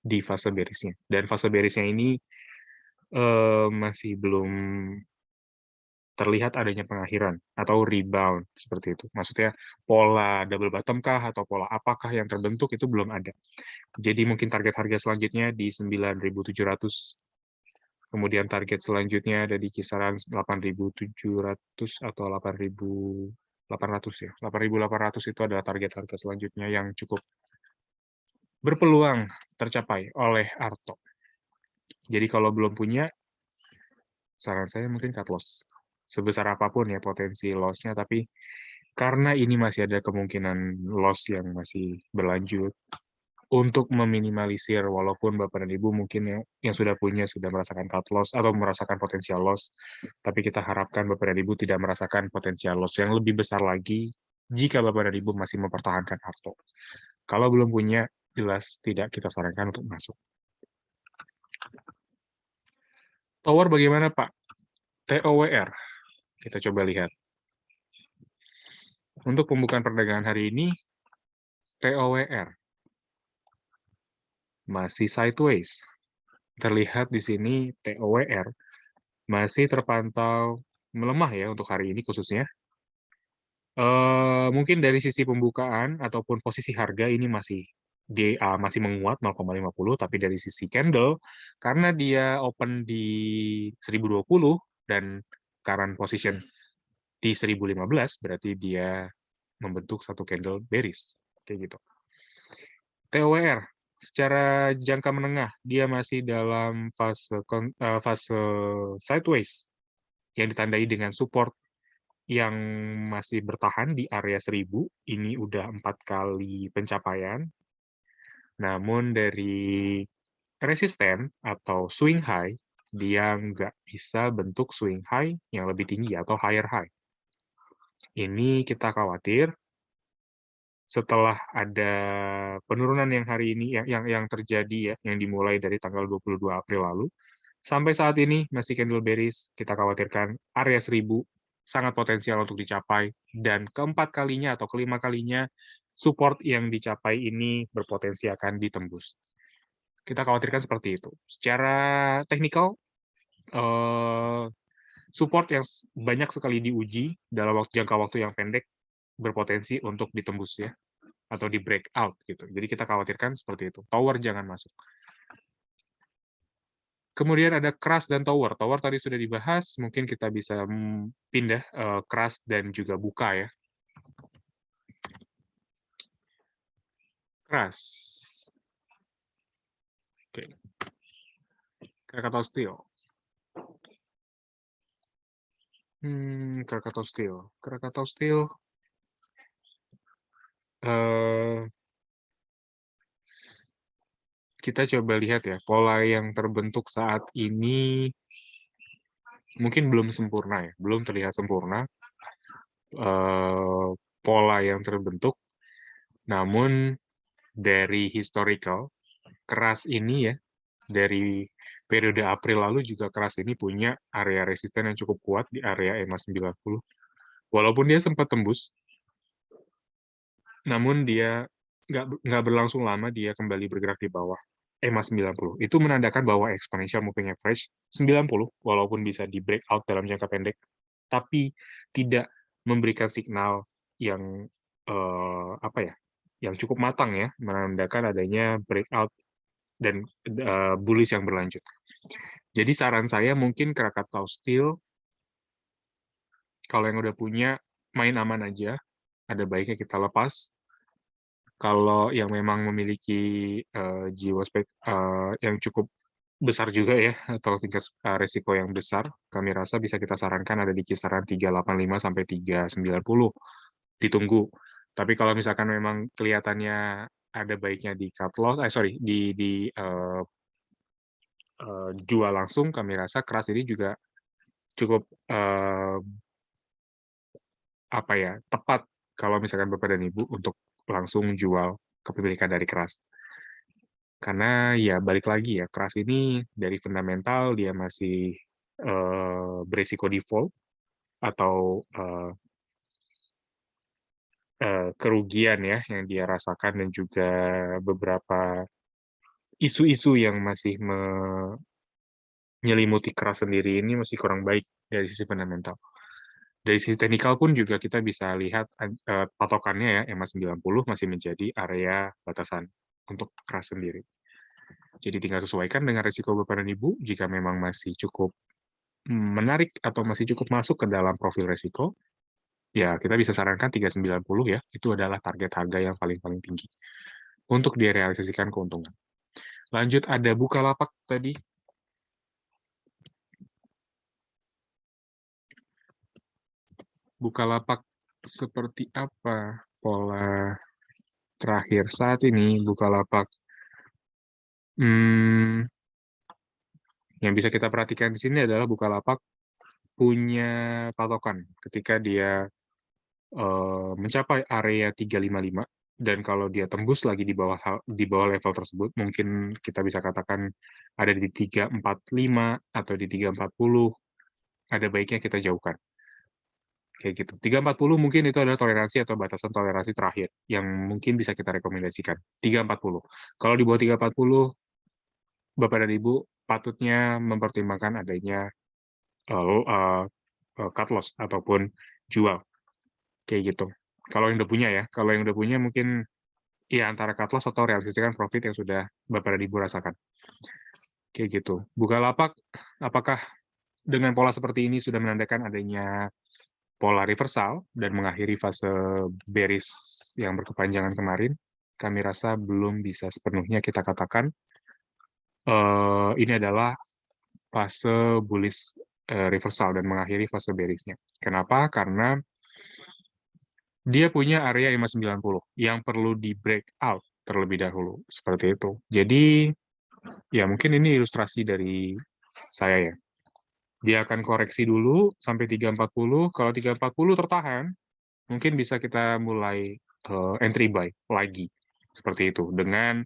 S1: di fase bearisnya. Dan fase bearisnya ini masih belum terlihat adanya pengakhiran atau rebound seperti itu. Maksudnya pola double bottom kah atau pola apakah yang terbentuk itu belum ada. Jadi mungkin target harga selanjutnya di 9.700. Kemudian target selanjutnya ada di kisaran 8.700 atau 8.800 ya. 8.800 itu adalah target harga selanjutnya yang cukup berpeluang tercapai oleh Arto. Jadi kalau belum punya, saran saya mungkin cut loss. Sebesar apapun ya potensi loss-nya, tapi karena ini masih ada kemungkinan loss yang masih berlanjut, untuk meminimalisir, walaupun Bapak dan Ibu mungkin yang sudah punya sudah merasakan cut loss atau merasakan potensial loss, tapi kita harapkan Bapak dan Ibu tidak merasakan potensial loss yang lebih besar lagi jika Bapak dan Ibu masih mempertahankan Arto. Kalau belum punya, jelas tidak kita sarankan untuk masuk. Tower bagaimana Pak? TOWR. Kita coba lihat. Untuk pembukaan perdagangan hari ini, TOWR masih sideways. Terlihat di sini TOWR masih terpantau melemah ya untuk hari ini khususnya. Mungkin dari sisi pembukaan ataupun posisi harga ini masih menguat 0,50, tapi dari sisi candle, karena dia open di 1020 dan current position di 1015, berarti dia membentuk satu candle bearish. Kayak gitu. TOWR, secara jangka menengah, dia masih dalam fase sideways, yang ditandai dengan support yang masih bertahan di area 1000, ini udah 4 kali pencapaian. Namun dari resisten atau swing high, dia nggak bisa bentuk swing high yang lebih tinggi atau higher high. Ini kita khawatir setelah ada penurunan yang hari ini yang terjadi ya, yang dimulai dari tanggal 22 April lalu, sampai saat ini masih candle bearish, kita khawatirkan area 1000 sangat potensial untuk dicapai, dan keempat kalinya atau kelima kalinya support yang dicapai ini berpotensi akan ditembus. Kita khawatirkan seperti itu. Secara teknikal, support yang banyak sekali diuji dalam jangka waktu yang pendek berpotensi untuk ditembus ya, atau di breakout gitu. Jadi kita khawatirkan seperti itu. Tower jangan masuk. Kemudian ada Crush dan Tower. Tower tadi sudah dibahas, mungkin kita bisa pindah Crush dan juga buka ya. Crush. Oke. Krakatau Steel. Krakatau Steel. Krakatau Steel. Kita coba lihat ya, pola yang terbentuk saat ini mungkin belum sempurna ya, belum terlihat sempurna pola yang terbentuk, namun dari historical, Keras ini ya, dari periode April lalu juga keras ini punya area resisten yang cukup kuat di area EMA 90. Walaupun dia sempat tembus, namun dia nggak berlangsung lama, dia kembali bergerak di bawah EMA 90. Itu menandakan bahwa exponential moving average 90, walaupun bisa di breakout dalam jangka pendek, tapi tidak memberikan signal yang apa ya, yang cukup matang ya, menandakan adanya breakout dan bullish yang berlanjut. Jadi saran saya mungkin Krakatau Steel, kalau yang udah punya, main aman aja, ada baiknya kita lepas. Kalau yang memang memiliki jiwa yang cukup besar juga ya, atau tingkat resiko yang besar, kami rasa bisa kita sarankan ada di kisaran 385 sampai 390. Ditunggu. Tapi kalau misalkan memang kelihatannya ada baiknya di cut loss, jual langsung, kami rasa keras ini juga cukup apa ya, tepat kalau misalkan Bapak dan Ibu untuk langsung jual kepemilikan dari keras. Karena ya balik lagi ya, keras ini dari fundamental dia masih berisiko default atau kerugian ya yang dia rasakan, dan juga beberapa isu-isu yang masih menyelimuti keras sendiri ini masih kurang baik dari sisi fundamental. Dari sisi teknikal pun juga kita bisa lihat patokannya ya, EMA 90 masih menjadi area batasan untuk keras sendiri. Jadi tinggal sesuaikan dengan risiko Bapak dan Ibu, jika memang masih cukup menarik atau masih cukup masuk ke dalam profil risiko, ya kita bisa sarankan 390 ya, itu adalah target harga yang paling-paling tinggi untuk direalisasikan keuntungan. Lanjut, ada Bukalapak tadi. Bukalapak seperti apa pola terakhir saat ini? Bukalapak yang bisa kita perhatikan di sini adalah Bukalapak punya patokan ketika dia mencapai area 355, dan kalau dia tembus lagi di bawah level tersebut, mungkin kita bisa katakan ada di 345 atau di 340, ada baiknya kita jauhkan. Kayak gitu. 340 mungkin itu adalah toleransi atau batasan toleransi terakhir yang mungkin bisa kita rekomendasikan. 340. Kalau di bawah 340, Bapak dan Ibu patutnya mempertimbangkan adanya cut loss ataupun jual. Kayak gitu. Kalau yang udah punya ya, kalau yang udah punya mungkin ya antara cut loss atau realisasikan profit yang sudah Bapak dan Ibu rasakan. Kayak gitu. Bukalapak, apakah dengan pola seperti ini sudah menandakan adanya pola reversal dan mengakhiri fase bearish yang berkepanjangan kemarin? Kami rasa belum bisa sepenuhnya kita katakan ini adalah fase bullish reversal dan mengakhiri fase bearishnya. Kenapa? Karena dia punya area EMA 90 yang perlu di breakout terlebih dahulu, seperti itu. Jadi, ya mungkin ini ilustrasi dari saya ya. Dia akan koreksi dulu sampai 340, kalau 340 tertahan, mungkin bisa kita mulai entry buy lagi, seperti itu. Dengan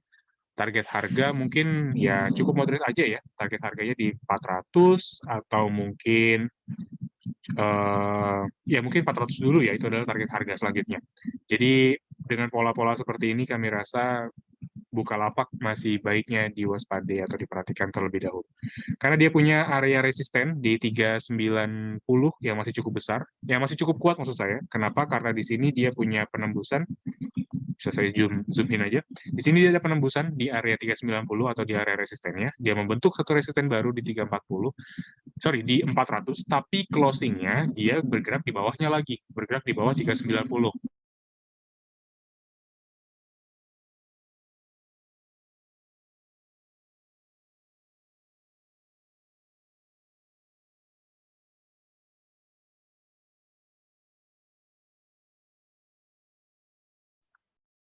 S1: target harga mungkin ya cukup moderate aja ya, target harganya di 400 atau mungkin ya mungkin 400 dulu ya, itu adalah target harga selanjutnya. Jadi dengan pola-pola seperti ini kami rasa Bukalapak masih baiknya diwaspadai atau diperhatikan terlebih dahulu. Karena dia punya area resisten di 390 yang masih cukup besar, yang masih cukup kuat maksud saya. Kenapa? Karena di sini dia punya penembusan, bisa saya zoom in aja. Di sini dia ada penembusan di area 390 atau di area resistennya. Dia membentuk satu resisten baru di 340, sorry, di 400, tapi closingnya dia bergerak di bawahnya lagi, bergerak di bawah 390.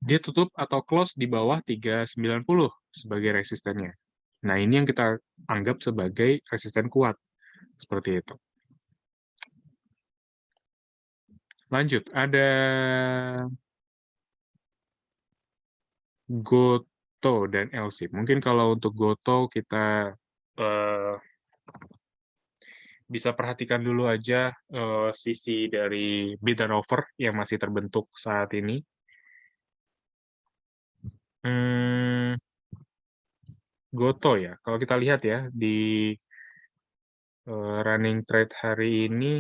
S1: Dia tutup atau close di bawah 390 sebagai resistennya. Nah, ini yang kita anggap sebagai resisten kuat. Seperti itu. Lanjut, ada Goto dan LSIP. Mungkin kalau untuk Goto kita bisa perhatikan dulu aja sisi dari bid and offer yang masih terbentuk saat ini. Goto ya, kalau kita lihat ya di running trade hari ini,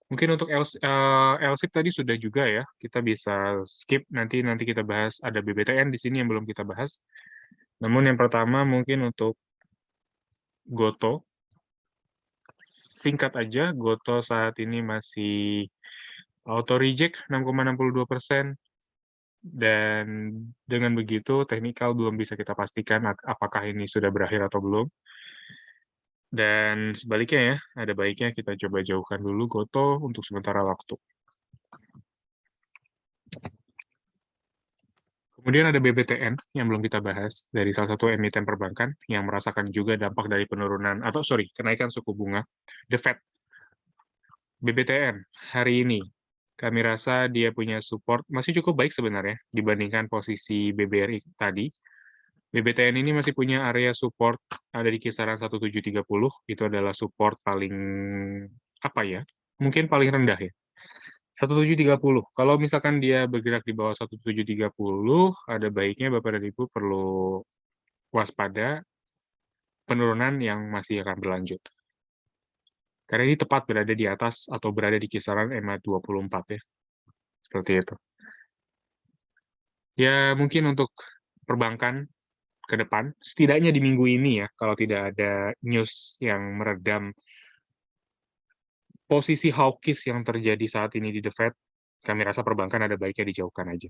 S1: mungkin untuk LSIP tadi sudah juga ya, kita bisa skip, nanti kita bahas, ada BBTN di sini yang belum kita bahas. Namun yang pertama mungkin untuk Goto, singkat aja, Goto saat ini masih auto reject 6,62%, dan dengan begitu teknikal belum bisa kita pastikan apakah ini sudah berakhir atau belum. Dan sebaliknya ya, ada baiknya kita coba jauhkan dulu Goto untuk sementara waktu. Kemudian ada BBTN yang belum kita bahas, dari salah satu emiten perbankan yang merasakan juga dampak dari penurunan, kenaikan suku bunga, The Fed. BBTN hari ini, kami rasa dia punya support, masih cukup baik sebenarnya dibandingkan posisi BBRI tadi. BBTN ini masih punya area support ada di kisaran 1730, itu adalah support paling, mungkin paling rendah ya. 1730. Kalau misalkan dia bergerak di bawah 1730, ada baiknya Bapak dan Ibu perlu waspada penurunan yang masih akan berlanjut. Karena ini tepat berada di atas atau berada di kisaran EMA 24 ya. Seperti itu. Ya, mungkin untuk perbankan ke depan, setidaknya di minggu ini ya, kalau tidak ada news yang meredam posisi hawkish yang terjadi saat ini di The Fed, kami rasa perbankan ada baiknya dijauhkan aja.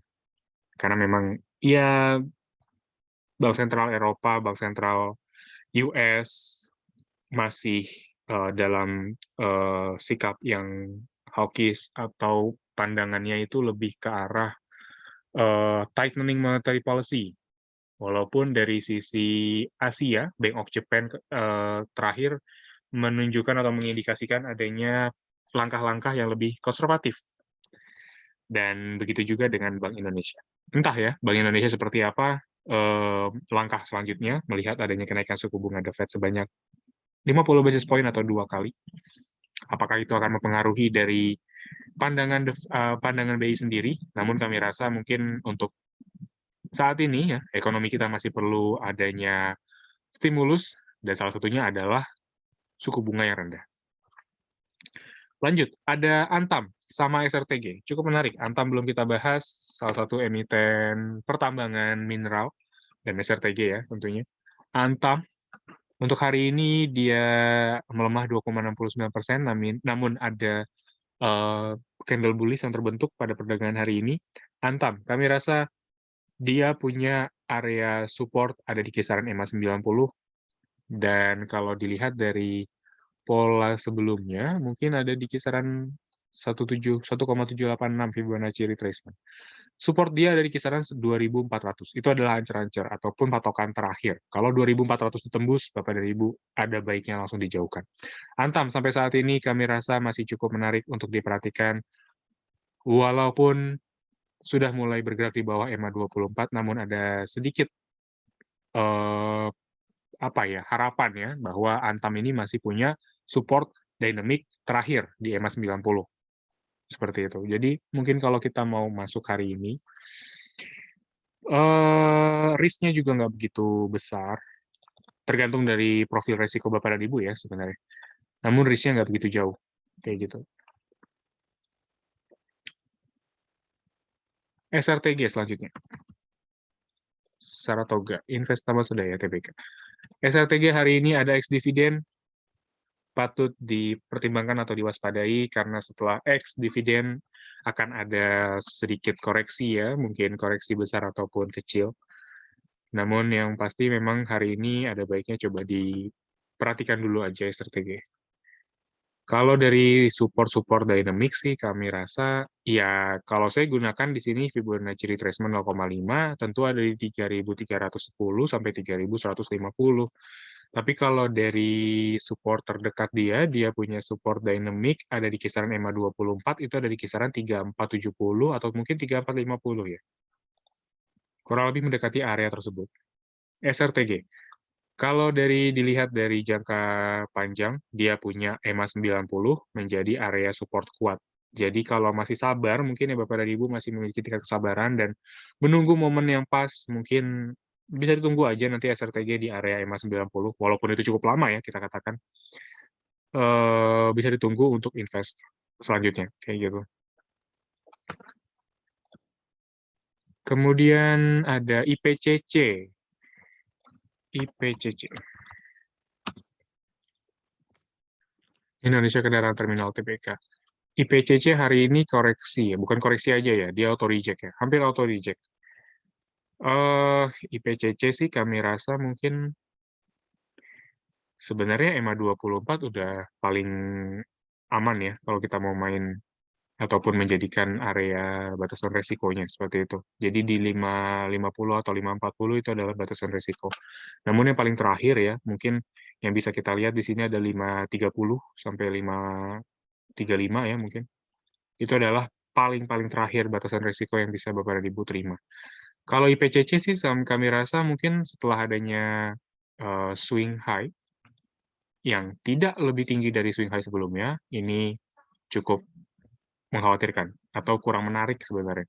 S1: Karena memang, ya, Bank Sentral Eropa, Bank Sentral US masih dalam sikap yang hawkish atau pandangannya itu lebih ke arah tightening monetary policy. Walaupun dari sisi Asia, Bank of Japan terakhir menunjukkan atau mengindikasikan adanya langkah-langkah yang lebih konservatif. Dan begitu juga dengan Bank Indonesia. Entah ya, Bank Indonesia seperti apa langkah selanjutnya melihat adanya kenaikan suku bunga The Fed sebanyak 50 basis point atau 2 kali. Apakah itu akan mempengaruhi dari pandangan BI sendiri? Namun kami rasa mungkin untuk saat ini ya, ekonomi kita masih perlu adanya stimulus, dan salah satunya adalah suku bunga yang rendah. Lanjut, ada Antam sama SRTG. Cukup menarik. Antam belum kita bahas, salah satu emiten pertambangan mineral, dan SRTG ya tentunya. Antam, untuk hari ini dia melemah 2,69%, namun ada candle bullish yang terbentuk pada perdagangan hari ini. Antam, kami rasa dia punya area support ada di kisaran EMA 90, dan kalau dilihat dari pola sebelumnya, mungkin ada di kisaran 1,786 Fibonacci retracement. Support dia ada di kisaran 2.400. Itu adalah ancer-ancer ataupun patokan terakhir. Kalau 2.400 ditembus, Bapak dan Ibu, ada baiknya langsung dijauhkan. Antam, sampai saat ini kami rasa masih cukup menarik untuk diperhatikan, walaupun sudah mulai bergerak di bawah EMA 24, namun ada sedikit harapan ya, bahwa Antam ini masih punya support dynamic terakhir di EMA 90. Seperti itu. Jadi mungkin kalau kita mau masuk hari ini, risk-nya juga nggak begitu besar, tergantung dari profil resiko Bapak dan Ibu ya sebenarnya. Namun risk-nya nggak begitu jauh, kayak gitu. SRTG selanjutnya. Saratoga, Investama Sedaya Tbk. SRTG hari ini ada ex-dividen, patut dipertimbangkan atau diwaspadai karena setelah ex-dividen akan ada sedikit koreksi ya, mungkin koreksi besar ataupun kecil. Namun yang pasti memang hari ini ada baiknya coba diperhatikan dulu aja strategi. Kalau dari support dynamic sih kami rasa ya kalau saya gunakan di sini Fibonacci retracement 0,5 tentu ada di 3.310 sampai 3.150. Tapi kalau dari support terdekat dia punya support dynamic ada di kisaran EMA 24, itu ada di kisaran 3470 atau mungkin 3450 ya. Kurang lebih mendekati area tersebut. SRTG. Kalau dilihat dari jangka panjang, dia punya EMA 90 menjadi area support kuat. Jadi kalau masih sabar, mungkin ya Bapak dan Ibu masih memiliki tingkat kesabaran dan menunggu momen yang pas, mungkin bisa ditunggu aja nanti SRTG di area EMA 90, walaupun itu cukup lama ya kita katakan. Bisa ditunggu untuk invest selanjutnya, kayak gitu. Kemudian ada IPCC. IPCC. Indonesia Kendaraan Terminal Tbk. IPCC hari ini koreksi ya, bukan koreksi aja ya, dia auto reject ya, hampir auto reject. IPCC sih kami rasa mungkin sebenarnya EMA 24 udah paling aman ya kalau kita mau main ataupun menjadikan area batasan resikonya seperti itu. Jadi di 550 atau 540 itu adalah batasan resiko. Namun yang paling terakhir ya, mungkin yang bisa kita lihat di sini ada 530 sampai 535 ya mungkin. Itu adalah paling terakhir batasan risiko yang bisa Bapak dan Ibu terima. Kalau IPCC sih kami rasa mungkin setelah adanya swing high yang tidak lebih tinggi dari swing high sebelumnya, ini cukup mengkhawatirkan atau kurang menarik sebenarnya.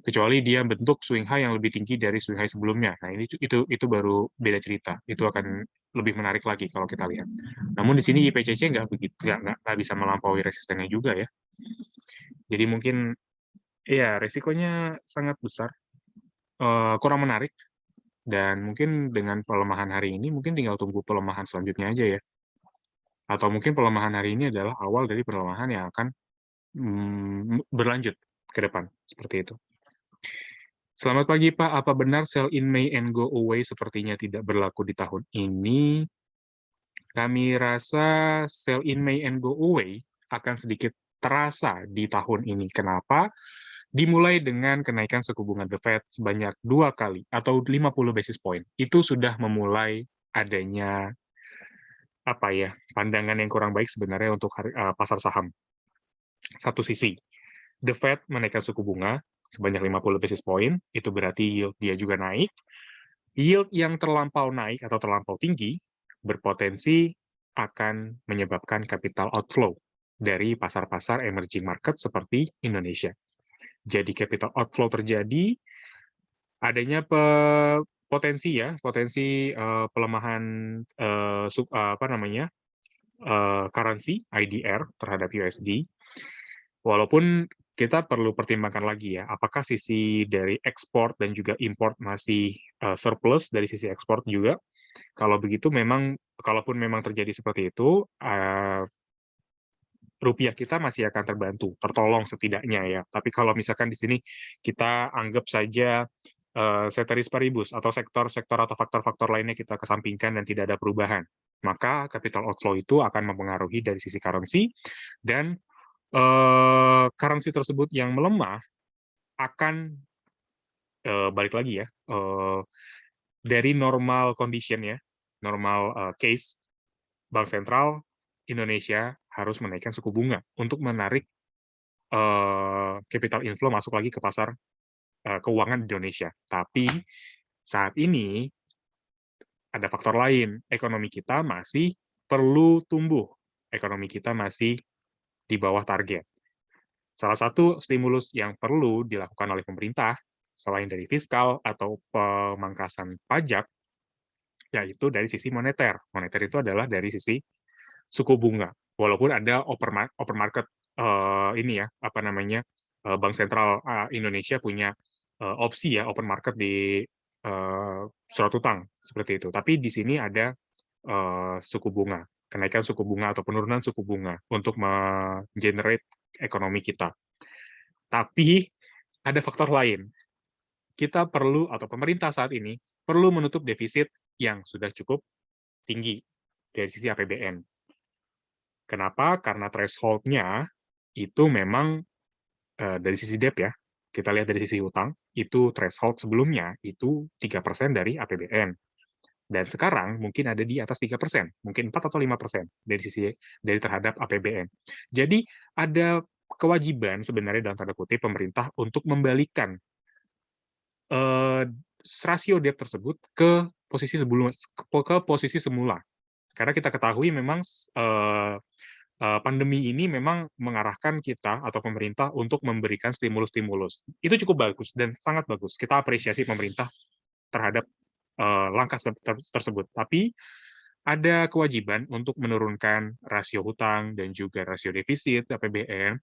S1: Kecuali dia bentuk swing high yang lebih tinggi dari swing high sebelumnya. Nah, itu baru beda cerita. Itu akan lebih menarik lagi kalau kita lihat. Namun di sini IPCC nggak begitu, nggak bisa melampaui resistennya juga ya. Jadi mungkin ya resikonya sangat besar, kurang menarik, dan mungkin dengan pelemahan hari ini mungkin tinggal tunggu pelemahan selanjutnya aja ya. Atau mungkin pelemahan hari ini adalah awal dari pelemahan yang akan berlanjut ke depan, seperti itu. Selamat pagi Pak, apa benar sell in May and go away sepertinya tidak berlaku di tahun ini? Kami rasa sell in May and go away akan sedikit terasa di tahun ini. Kenapa? Dimulai dengan kenaikan suku bunga The Fed sebanyak 2 kali atau 50 basis point. Itu sudah memulai adanya pandangan yang kurang baik sebenarnya untuk pasar saham. Satu sisi, The Fed menaikkan suku bunga sebanyak 50 basis point, itu berarti yield dia juga naik. Yield yang terlampau naik atau terlampau tinggi berpotensi akan menyebabkan capital outflow dari pasar-pasar emerging market seperti Indonesia. Jadi capital outflow terjadi, adanya potensi pelemahan currency IDR terhadap USD. Walaupun kita perlu pertimbangkan lagi ya, apakah sisi dari ekspor dan juga import masih surplus dari sisi ekspor juga. Kalau begitu kalaupun memang terjadi seperti itu, rupiah kita masih akan terbantu, tertolong setidaknya ya. Tapi kalau misalkan di sini kita anggap saja ceteris paribus atau sektor-sektor atau faktor-faktor lainnya kita kesampingkan dan tidak ada perubahan, maka capital outflow itu akan mempengaruhi dari sisi currency, dan currency tersebut yang melemah akan balik lagi ya, dari normal condition ya, normal case, Bank Sentral Indonesia harus menaikkan suku bunga untuk menarik capital inflow masuk lagi ke pasar keuangan Indonesia. Tapi saat ini ada faktor lain, ekonomi kita masih perlu tumbuh, ekonomi kita masih di bawah target. Salah satu stimulus yang perlu dilakukan oleh pemerintah, selain dari fiskal atau pemangkasan pajak, yaitu dari sisi moneter. Moneter itu adalah dari sisi suku bunga. Walaupun ada open market Bank Sentral Indonesia punya opsi ya open market di surat utang seperti itu. Tapi di sini ada suku bunga, kenaikan suku bunga atau penurunan suku bunga untuk generate ekonomi kita. Tapi ada faktor lain. Kita perlu, atau pemerintah saat ini, perlu menutup defisit yang sudah cukup tinggi dari sisi APBN. Kenapa? Karena threshold-nya itu memang dari sisi debt ya, kita lihat dari sisi utang, itu threshold sebelumnya itu 3% dari APBN. Dan sekarang mungkin ada di atas 3%, mungkin 4 atau 5% dari terhadap APBN. Jadi ada kewajiban sebenarnya dalam tanda kutip pemerintah untuk membalikan rasio debt tersebut ke posisi semula. Karena kita ketahui memang pandemi ini memang mengarahkan kita atau pemerintah untuk memberikan stimulus-stimulus. Itu cukup bagus dan sangat bagus. Kita apresiasi pemerintah terhadap langkah tersebut. Tapi ada kewajiban untuk menurunkan rasio hutang dan juga rasio defisit APBN.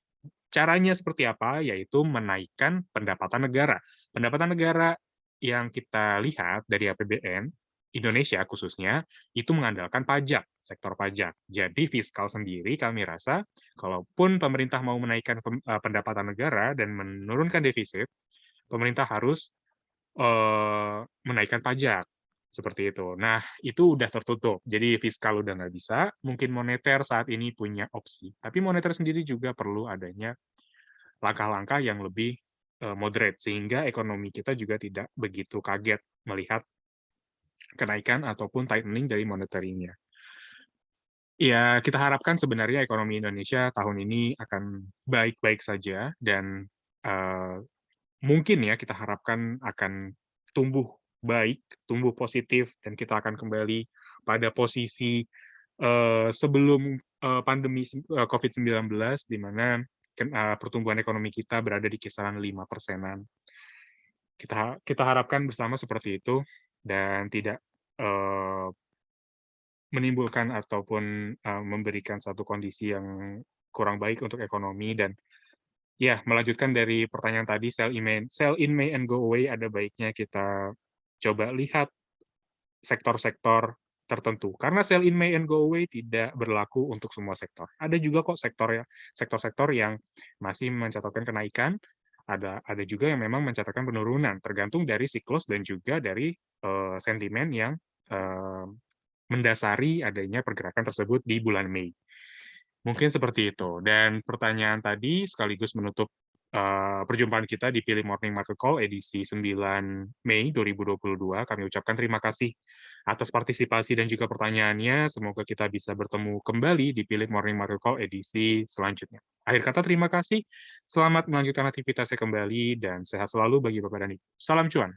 S1: Caranya seperti apa? Yaitu menaikkan pendapatan negara. Pendapatan negara yang kita lihat dari APBN, Indonesia khususnya, itu mengandalkan pajak, sektor pajak. Jadi fiskal sendiri kami rasa, kalaupun pemerintah mau menaikkan pendapatan negara dan menurunkan defisit, pemerintah harus menaikkan pajak, seperti itu. Nah, itu udah tertutup, jadi fiskal udah nggak bisa, mungkin moneter saat ini punya opsi. Tapi moneter sendiri juga perlu adanya langkah-langkah yang lebih moderate, sehingga ekonomi kita juga tidak begitu kaget melihat kenaikan ataupun tightening dari monetary-nya. Ya, kita harapkan sebenarnya ekonomi Indonesia tahun ini akan baik-baik saja dan mungkin ya kita harapkan akan tumbuh baik, tumbuh positif, dan kita akan kembali pada posisi sebelum pandemi COVID-19, di mana pertumbuhan ekonomi kita berada di kisaran 5%-an. Kita harapkan bersama seperti itu, dan tidak menimbulkan ataupun memberikan satu kondisi yang kurang baik untuk ekonomi. Dan ya, melanjutkan dari pertanyaan tadi, sell in May and go away, ada baiknya kita coba lihat sektor-sektor tertentu. Karena sell in May and go away tidak berlaku untuk semua sektor. Ada juga kok sektor-sektor yang masih mencatatkan kenaikan, ada juga yang memang mencatatkan penurunan, tergantung dari siklus dan juga dari sentimen yang mendasari adanya pergerakan tersebut di bulan Mei. Mungkin seperti itu. Dan pertanyaan tadi sekaligus menutup perjumpaan kita di Philip Morning Market Call edisi 9 Mei 2022. Kami ucapkan terima kasih atas partisipasi dan juga pertanyaannya. Semoga kita bisa bertemu kembali di Philip Morning Market Call edisi selanjutnya. Akhir kata, terima kasih. Selamat melanjutkan aktivitasnya kembali dan sehat selalu bagi Bapak dan Ibu. Salam cuan.